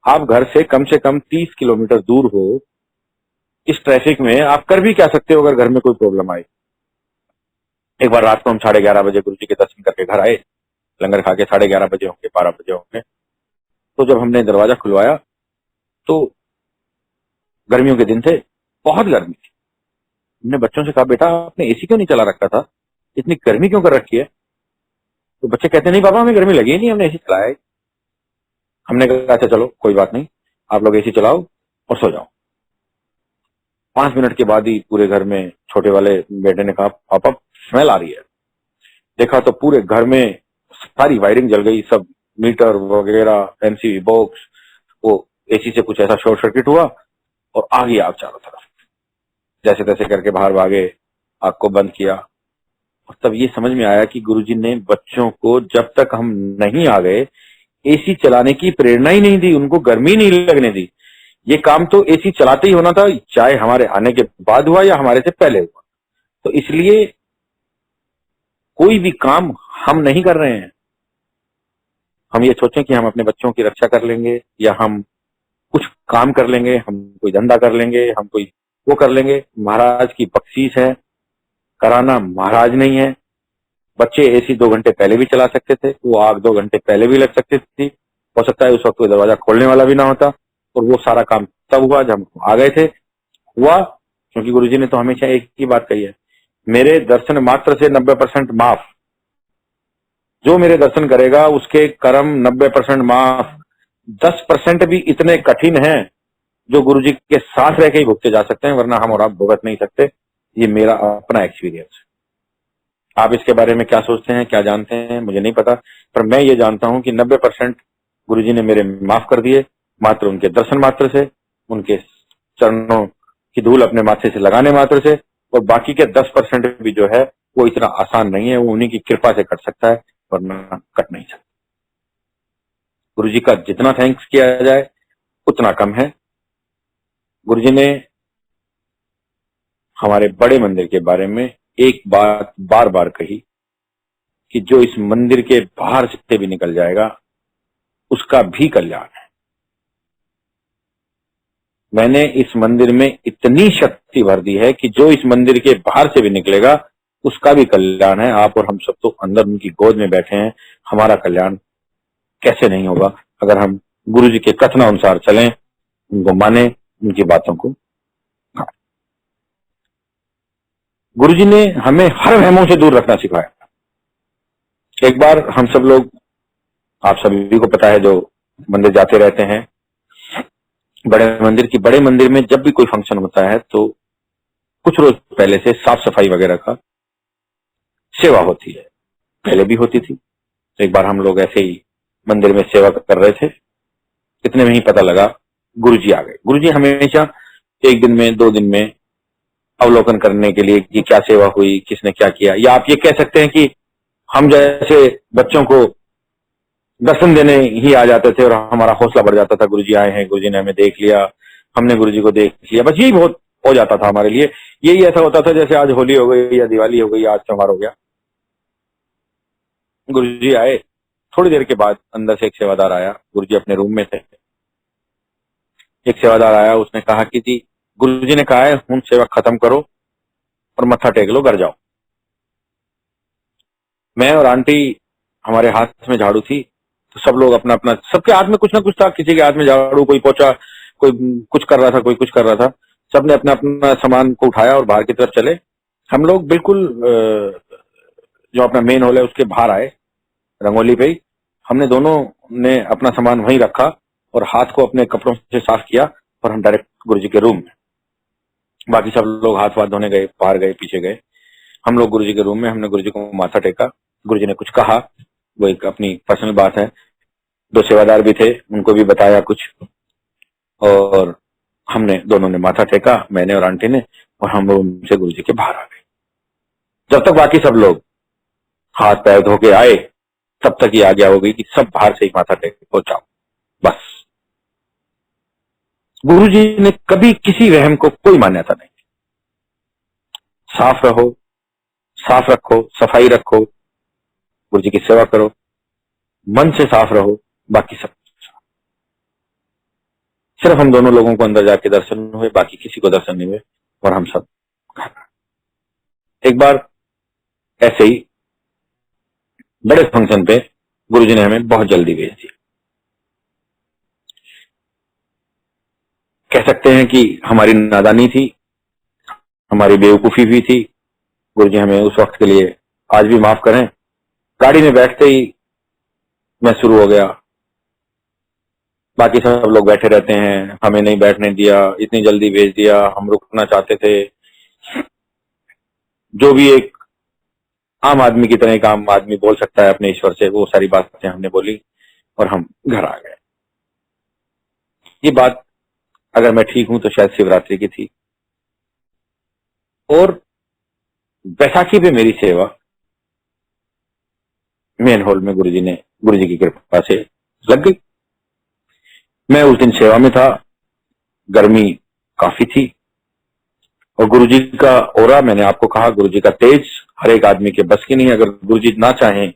आप घर से कम 30 किलोमीटर दूर हो, इस ट्रैफिक में आप कर भी क्या सकते हो अगर घर में कोई प्रॉब्लम आए। एक बार रात को हम 11:30 बजे गुरु जी के दर्शन करके घर आए, लंगर खा के 11:30 बजे होंगे, 12 बजे होंगे। तो जब हमने दरवाजा खुलवाया तो गर्मियों के दिन थे, बहुत गर्मी थी। हमने बच्चों से कहा, बेटा आपने एसी क्यों नहीं चला रखा था, इतनी गर्मी क्यों कर रखी है? तो बच्चे कहते नहीं पापा हमें गर्मी लगी ही नहीं, हमने एसी चलाया है। हमने कहा अच्छा चलो कोई बात नहीं, आप लोग एसी चलाओ और सो जाओ। 5 मिनट के बाद ही पूरे घर में छोटे वाले बेटे ने कहा पापा स्मेल आ रही है। देखा तो पूरे घर में सारी वायरिंग जल गई, सब मीटर वगैरह, एमसीबी बॉक्स, वो एसी से कुछ ऐसा शॉर्ट सर्किट हुआ और आग ही आग चारों तरफ। जैसे तैसे करके बाहर भागे, आग को बंद किया और तब ये समझ में आया कि गुरुजी ने बच्चों को जब तक हम नहीं आ गए एसी चलाने की प्रेरणा ही नहीं दी, उनको गर्मी नहीं लगने दी। ये काम तो एसी चलाते ही होना था, चाहे हमारे आने के बाद हुआ या हमारे से पहले हुआ। तो इसलिए कोई भी काम हम नहीं कर रहे हैं, हम ये सोचें कि हम अपने बच्चों की रक्षा कर लेंगे या हम कुछ काम कर लेंगे, हम कोई धंधा कर लेंगे, हम कोई वो कर लेंगे। महाराज की बख्शीश है, कराना महाराज नहीं है। बच्चे एसी 2 घंटे पहले भी चला सकते थे, वो आग 2 घंटे पहले भी लग सकती थी। हो सकता है उस वक्त कोई दरवाजा खोलने वाला भी ना होता, और वो सारा काम तब हुआ जब हम आ गए थे। हुआ क्योंकि गुरुजी ने तो हमेशा एक ही बात कही है, मेरे दर्शन मात्र से 90% माफ। जो मेरे दर्शन करेगा उसके कर्म 90% माफ। 10% भी इतने कठिन हैं जो गुरुजी के साथ रह के ही भुगते जा सकते हैं, वरना हम और आप भुगत नहीं सकते। ये मेरा अपना एक्सपीरियंस है। आप इसके बारे में क्या सोचते हैं, क्या जानते हैं, मुझे नहीं पता, पर मैं ये जानता हूं कि 90% गुरुजी ने मेरे माफ कर दिए, मात्र उनके दर्शन मात्र से, उनके चरणों की धूल अपने माथे से लगाने मात्र से। और बाकी के 10% भी जो है वो इतना आसान नहीं है, वो उन्हीं की कृपा से कट सकता है, वरना कट नहीं सकता। गुरुजी का जितना थैंक्स किया जाए उतना कम है। गुरुजी ने हमारे बड़े मंदिर के बारे में एक बात बार बार कही कि जो इस मंदिर के बाहर से भी निकल जाएगा उसका भी कल्याण है। मैंने इस मंदिर में इतनी शक्ति भर दी है कि जो इस मंदिर के बाहर से भी निकलेगा उसका भी कल्याण है। आप और हम सब तो अंदर उनकी गोद में बैठे हैं, हमारा कल्याण कैसे नहीं होगा अगर हम गुरु जी के कथनानुसार चलें, उनको माने, उनकी बातों को। गुरु जी ने हमें हर वहमों से दूर रखना सिखाया। एक बार हम सब लोग, आप सभी को पता है जो मंदिर जाते रहते हैं, बड़े मंदिर में जब भी कोई फंक्शन होता है तो कुछ रोज पहले से साफ सफाई वगैरह का सेवा होती है, पहले भी होती थी। तो एक बार हम लोग ऐसे ही मंदिर में सेवा कर रहे थे, इतने में ही पता लगा गुरुजी आ गए। गुरुजी हमेशा 1 दिन में 2 दिन में अवलोकन करने के लिए कि क्या सेवा हुई, किसने क्या किया, या आप ये कह सकते हैं कि हम जैसे बच्चों को दर्शन देने ही आ जाते थे और हमारा हौसला बढ़ जाता था, गुरुजी आए हैं, गुरुजी ने हमें देख लिया, हमने गुरुजी को देख लिया, बस यही बहुत हो जाता था हमारे लिए। यही ऐसा होता था जैसे आज होली हो गई या दिवाली हो गई या आज त्योहार हो गया। गुरुजी आए, थोड़ी देर के बाद अंदर से एक सेवादार आया, गुरुजी अपने रूम में थे, एक सेवादार आया, उसने कहा कि जी गुरुजी ने कहा है हम सेवा खत्म करो और मत्था टेक लो, घर जाओ। मैं और आंटी, हमारे हाथ में झाड़ू थी, तो सब लोग अपना अपना, सबके हाथ में कुछ ना कुछ था, किसी के हाथ में झाड़ू, कोई पोछा, कोई कुछ कर रहा था, कोई कुछ कर रहा था। सबने अपना अपना सामान को उठाया और बाहर की तरफ चले। हम लोग बिल्कुल जो अपना मेन हॉल है उसके बाहर आए, रंगोली पे ही हमने दोनों ने अपना सामान वहीं रखा और हाथ को अपने कपड़ों से साफ किया और हम डायरेक्ट गुरुजी के रूम में। बाकी सब लोग हाथ वाथ धोने गए, बाहर गए, पीछे गए। हम लोग गुरुजी के रूम में, हमने गुरुजी को माथा टेका। गुरुजी ने कुछ कहा, वो एक अपनी पर्सनल बात है। 2 सेवादार भी थे, उनको भी बताया कुछ, और हमने दोनों ने माथा टेका, मैंने और आंटी ने, और हम रूम से गुरुजी के बाहर आ गए। जब तक बाकी सब लोग हाथ पैर धो के आए तब तक ये आज्ञा हो गई कि सब बाहर से ही माथा टेक के पहुंचाओ, बस। गुरुजी ने कभी किसी वहम को कोई मान्यता नहीं। साफ रहो, साफ रखो, सफाई रखो, गुरुजी की सेवा करो, मन से साफ रहो, बाकी सब। सिर्फ हम दोनों लोगों को अंदर जाके दर्शन हुए, बाकी किसी को दर्शन नहीं हुए, और हम सब। एक बार ऐसे ही बड़े फंक्शन पे गुरुजी ने हमें बहुत जल्दी भेज दिया। कह सकते हैं कि हमारी नादानी थी, हमारी बेवकूफी भी थी। गुरुजी हमें उस वक्त के लिए आज भी माफ करें। गाड़ी में बैठते ही मैं शुरू हो गया, बाकी सब लोग बैठे रहते हैं, हमें नहीं बैठने दिया, इतनी जल्दी भेज दिया, हम रुकना चाहते थे। जो भी एक आम आदमी की तरह एक आम आदमी बोल सकता है अपने ईश्वर से, वो सारी बातें हमने बोली और हम घर आ गए। ये बात अगर मैं ठीक हूं तो शायद शिवरात्रि की थी। और बैसाखी पे मेरी सेवा मेन हॉल में गुरुजी की कृपा से लग गई। मैं उस दिन सेवा में था, गर्मी काफी थी और गुरुजी का ओरा, मैंने आपको कहा गुरुजी का तेज हर एक आदमी के बस की नहीं। अगर गुरुजी ना चाहें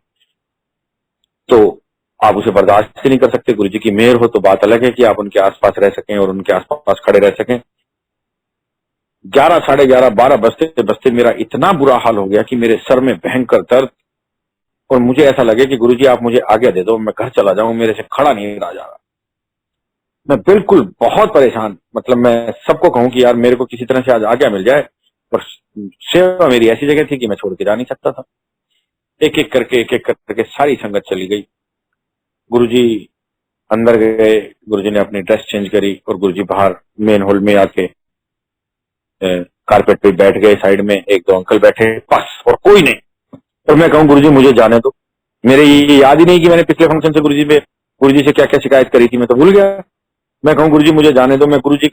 तो आप उसे बर्दाश्त ही नहीं कर सकते। गुरुजी की मेहर हो तो बात अलग है कि आप उनके आसपास रह सकें और उनके आसपास खड़े रह सकें। 11, साढ़े 11, 12 बजते बजते मेरा इतना बुरा हाल हो गया कि मेरे सर में भयंकर दर्द, और मुझे ऐसा लगे कि गुरुजी आप मुझे आज्ञा दे दो, मैं घर चला जाऊं, मेरे से खड़ा नहीं रहा जा रहा। मैं बिल्कुल बहुत परेशान, मतलब मैं सबको कहूं कि यार मेरे को किसी तरह से आज आज्ञा मिल जाए, पर सेवा मेरी ऐसी जगह थी कि मैं छोड़ के जा नहीं सकता था। एक एक करके सारी संगत चली गई। गुरुजी अंदर गए, गुरुजी ने अपनी ड्रेस चेंज करी और गुरुजी बाहर मेन हॉल में आके कारपेट पे बैठ गए। साइड में एक दो अंकल बैठे बस, और कोई नहीं। और मैं कहूँ गुरुजी मुझे जाने दो, मेरे ये याद ही नहीं कि मैंने पिछले फंक्शन से गुरुजी से क्या क्या शिकायत करी थी, मैं तो भूल गया। मैं कहूँ गुरुजी मुझे जाने दो। मैं गुरुजी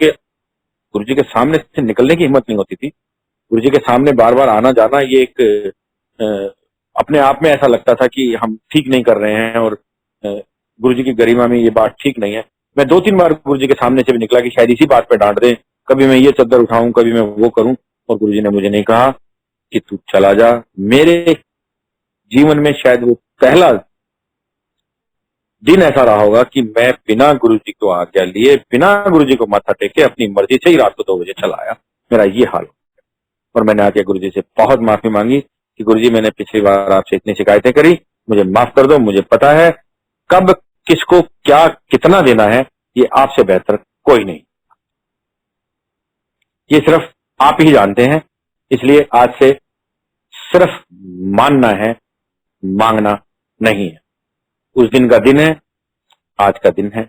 के सामने से निकलने की हिम्मत नहीं होती थी। गुरुजी के सामने बार बार आना जाना ये एक अपने आप में ऐसा लगता था कि हम ठीक नहीं कर रहे हैं और गुरुजी की गरिमा में ये बात ठीक नहीं है। मैं 2-3 बार गुरुजी के सामने से भी निकला कि शायद इसी बात पे डांट दे, कभी मैं ये चद्दर उठाऊं, कभी मैं वो करूं, और गुरुजी ने मुझे नहीं कहा कि तू चला जा। मेरे जीवन में शायद वो पहला दिन ऐसा रहा होगा कि मैं बिना गुरुजी को आज्ञा लिए, बिना गुरुजी को माथा टेके अपनी मर्जी से ही रात को 2 बजे चला आया। मेरा ये हाल, और मैंने आके गुरुजी से बहुत माफी मांगी कि गुरुजी मैंने पिछली बार आपसे इतनी शिकायतें करी, मुझे माफ कर दो। मुझे पता है कब किसको क्या कितना देना है, ये आपसे बेहतर कोई नहीं, ये सिर्फ आप ही जानते हैं। इसलिए आज से सिर्फ मानना है, मांगना नहीं है। उस दिन का दिन है, आज का दिन है।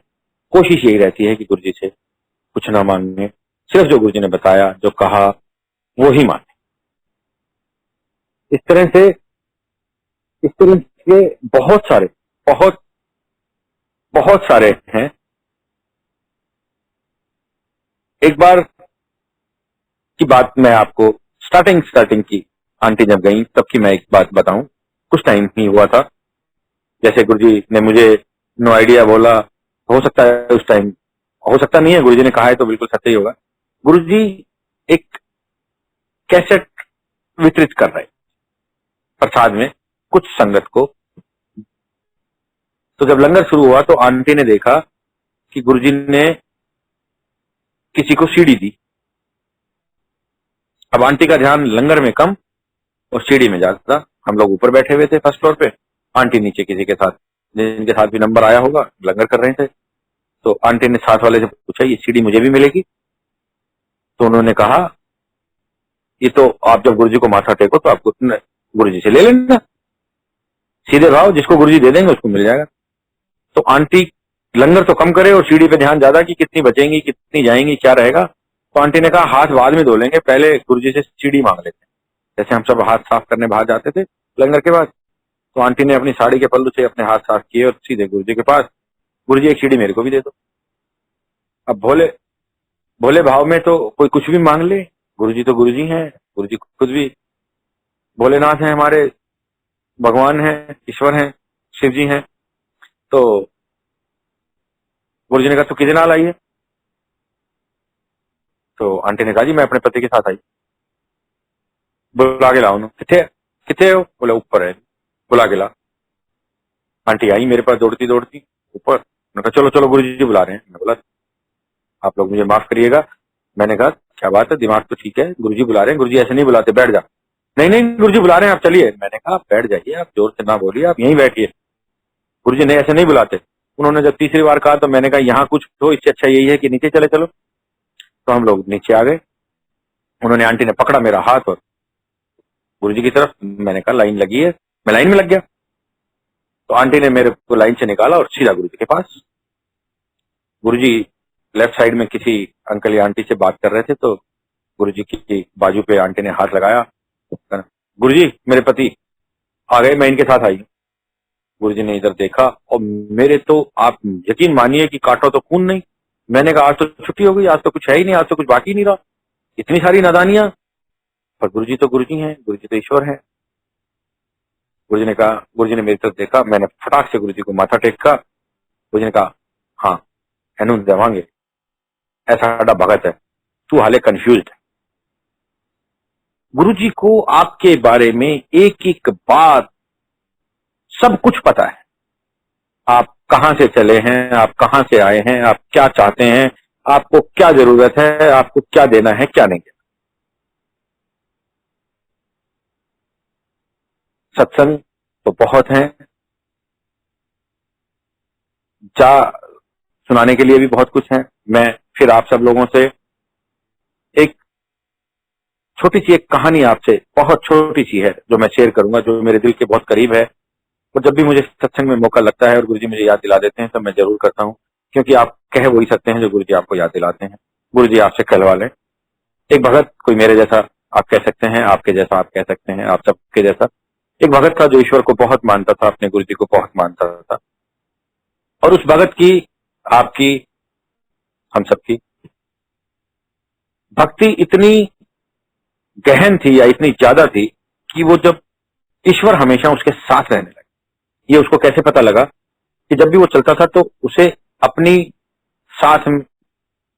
कोशिश यही रहती है कि गुरुजी से कुछ ना मांगे, सिर्फ जो गुरुजी ने बताया, जो कहा, वो ही माने। इस तरह से बहुत सारे हैं। एक बार की बात मैं आपको स्टार्टिंग की, आंटी जब गई तब की मैं एक बात बताऊं। कुछ टाइम ही हुआ था, जैसे गुरुजी ने मुझे नो आइडिया बोला, हो सकता है उस टाइम, हो सकता नहीं है, गुरुजी ने कहा है तो बिल्कुल सत्य ही होगा। गुरुजी एक कैसेट वितरित कर रहे प्रसाद में कुछ संगत को। तो जब लंगर शुरू हुआ तो आंटी ने देखा कि गुरुजी ने किसी को सीढ़ी दी। अब आंटी का ध्यान लंगर में कम और सीढ़ी में ज्यादा। हम लोग ऊपर बैठे हुए थे फर्स्ट फ्लोर पे, आंटी नीचे किसी के साथ, जिनके साथ भी नंबर आया होगा, लंगर कर रहे थे। तो आंटी ने साथ वाले से पूछा ये सीढ़ी मुझे भी मिलेगी? तो उन्होंने कहा ये तो आप जब गुरुजी को माथा टेको तो आपको गुरुजी से ले लेना, सीधे भाव, जिसको गुरुजी दे देंगे उसको मिल जाएगा। तो आंटी लंगर तो कम करे और सीढ़ी पे ध्यान ज्यादा कि कितनी बचेंगी, कितनी जाएंगी, क्या रहेगा। तो आंटी ने कहा हाथ बाद में धो लेंगे, पहले गुरुजी से सीढ़ी मांग लेते हैं। जैसे हम सब हाथ साफ करने बाहर जाते थे लंगर के बाद, तो आंटी ने अपनी साड़ी के पल्लू से अपने हाथ साफ किए और सीधे गुरुजी के पास, गुरुजी एक सीढ़ी मेरे को भी दे दो। अब भोले भोले भाव में तो कोई कुछ भी मांग ले, गुरुजी तो गुरुजी हैं, गुरुजी खुद भी भोलेनाथ हैं, हमारे भगवान हैं, ईश्वर हैं, शिव जी हैं। तो गुरुजी ने कहा तो किसी नाल आई है? तो आंटी ने कहा जी मैं अपने पति के साथ आई। बुला के लाओ ना। किथे किथे हो? बोले ऊपर है। बुला के ला। आंटी आई मेरे पास दौड़ती दौड़ती ऊपर। मैंने कहा चलो चलो गुरुजी बुला रहे हैं। मैं बोला आप लोग मुझे माफ करिएगा। मैंने कहा क्या बात है, दिमाग तो ठीक है, गुरुजी बुला रहे हैं, गुरुजी ऐसे नहीं बुलाते, बैठ जा। नहीं नहीं गुरुजी बुला रहे हैं, आप चलिए। मैंने कहा आप बैठ जाइए, आप जोर से ना बोलिए, आप यहीं बैठिए। गुरुजी ने ऐसे नहीं बुलाते। उन्होंने जब तीसरी बार कहा तो मैंने कहा यहाँ कुछ हो, इससे अच्छा यही है कि नीचे चले चलो। तो हम लोग नीचे आ गए। उन्होंने, आंटी ने पकड़ा मेरा हाथ और गुरुजी की तरफ। मैंने कहा लाइन लगी है, मैं लाइन में लग गया। तो आंटी ने मेरे को लाइन से निकाला और सीधा गुरुजी के पास। गुरुजी लेफ्ट साइड में किसी अंकल या आंटी से बात कर रहे थे, तो गुरुजी की बाजू पे आंटी ने हाथ लगाया। गुरुजी मेरे पति आ गए, मैं इनके साथ आई। गुरुजी ने इधर देखा और मेरे तो, आप यकीन मानिए कि काटो तो खून नहीं। मैंने कहा आज तो छुट्टी हो गई, आज तो कुछ है ही नहीं, आज तो कुछ बाकी नहीं रहा। इतनी सारी नादानियां। पर गुरुजी तो गुरुजी हैं, गुरुजी तो ईश्वर है। गुरुजी ने कहा, गुरुजी ने मेरी तरफ देखा, मैंने फटाक से गुरुजी को माथा टेका। गुरुजी ने कहा हाँ एनु देवांगे, ऐसा साडा भगत है, तू हाले कंफ्यूज है। गुरुजी को आपके बारे में एक एक बात सब कुछ पता है। आप कहां से चले हैं, आप कहां से आए हैं, आप क्या चाहते हैं, आपको क्या जरूरत है, आपको क्या देना है क्या नहीं देना। सत्संग तो बहुत है, जा सुनाने के लिए भी बहुत कुछ है। मैं फिर आप सब लोगों से एक छोटी सी एक कहानी, आपसे बहुत छोटी सी है जो मैं शेयर करूंगा, जो मेरे दिल के बहुत करीब है। और जब भी मुझे सत्संग में मौका लगता है और गुरुजी मुझे याद दिला देते हैं तो मैं जरूर करता हूँ, क्योंकि आप कह वही सकते हैं जो गुरुजी आपको याद दिलाते हैं। गुरुजी आपसे कहलवा लें। एक भगत, कोई मेरे जैसा आप कह सकते हैं, आपके जैसा आप कह सकते हैं, आप सबके जैसा एक भगत था जो ईश्वर को बहुत मानता था, अपने गुरुजी को बहुत मानता था। और उस भगत की, आपकी, हम सबकी भक्ति इतनी गहन थी या इतनी ज्यादा थी कि वो जब ईश्वर हमेशा उसके साथ रहने लगे। ये उसको कैसे पता लगा कि जब भी वो चलता था तो उसे अपनी साथ में,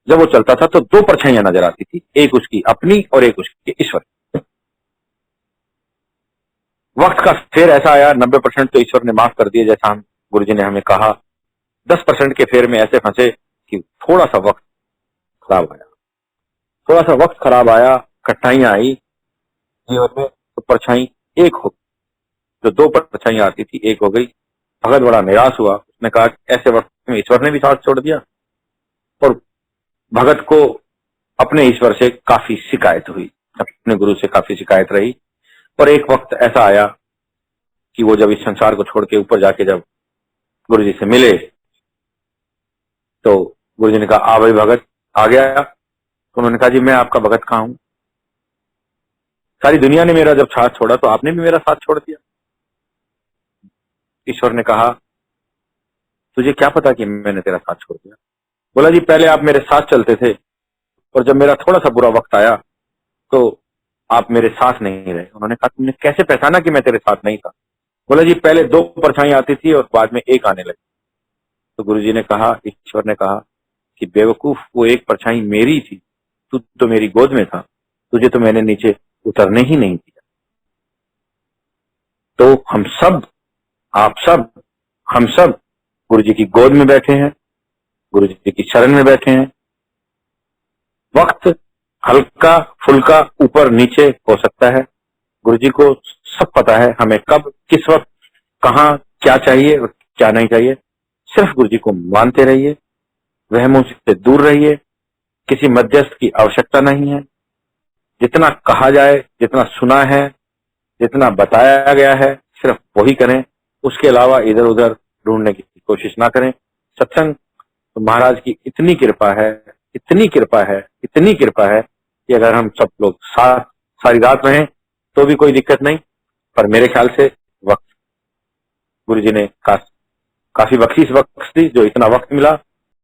जब वो चलता था तो दो परछाइयां नजर आती थी, एक उसकी अपनी और एक उसकी ईश्वर। वक्त का फेर ऐसा आया, 90% तो ईश्वर ने माफ कर दिए जैसा हम गुरुजी ने हमें कहा। 10% के फेर में ऐसे फंसे कि थोड़ा सा वक्त खराब आया, थोड़ा सा वक्त खराब आया, कठिनाइयां आई जीवन में, तो परछाई एक हो, जो दो परछाइयां आती थी एक हो गई। भगत बड़ा निराश हुआ। उसने कहा ऐसे वक्त में ईश्वर ने भी साथ छोड़ दिया। और भगत को अपने ईश्वर से काफी शिकायत हुई, अपने गुरु से काफी शिकायत रही। और एक वक्त ऐसा आया कि वो जब इस संसार को छोड़ के ऊपर जाके जब गुरुजी से मिले तो गुरुजी ने कहा आ भाई भगत, आ गया। तो उन्होंने कहा जी मैं आपका भगत कहाँ हूं, सारी दुनिया ने मेरा जब साथ छोड़ा तो आपने भी मेरा साथ छोड़ दिया। ईश्वर ने कहा तुझे क्या पता कि मैंने तेरा साथ छोड़ दिया। बोला जी पहले आप मेरे साथ चलते थे और जब मेरा थोड़ा सा बुरा वक्त आया तो आप मेरे साथ नहीं रहे। उन्होंने कहा तुमने कैसे पहचाना कि मैं तेरे साथ नहीं था। बोला जी पहले दो परछाई आती थी और बाद में एक आने लगी। तो गुरुजी ने कहा, ईश्वर ने कहा कि बेवकूफ, वो एक परछाई मेरी थी, तू तो मेरी गोद में था, तुझे तो मैंने नीचे उतरने ही नहीं दिया। तो हम सब, आप सब, हम सब गुरुजी की गोद में बैठे हैं, गुरुजी की शरण में बैठे हैं। वक्त हल्का फुल्का ऊपर नीचे हो सकता है, गुरुजी को सब पता है हमें कब किस वक्त कहाँ क्या चाहिए और क्या नहीं चाहिए। सिर्फ गुरुजी को मानते रहिए, वहमों से दूर रहिए, किसी मध्यस्थ की आवश्यकता नहीं है। जितना कहा जाए, जितना सुना है, जितना बताया गया है सिर्फ वही करें, उसके अलावा इधर उधर ढूंढने की कोशिश ना करें। सत्संग तो महाराज की इतनी कृपा है, इतनी कृपा है, इतनी कृपा है कि अगर हम सब लोग साथ सारी रात रहें तो भी कोई दिक्कत नहीं। पर मेरे ख्याल से वक्त गुरुजी ने काफी बख्शीश वक्त दी, जो इतना वक्त मिला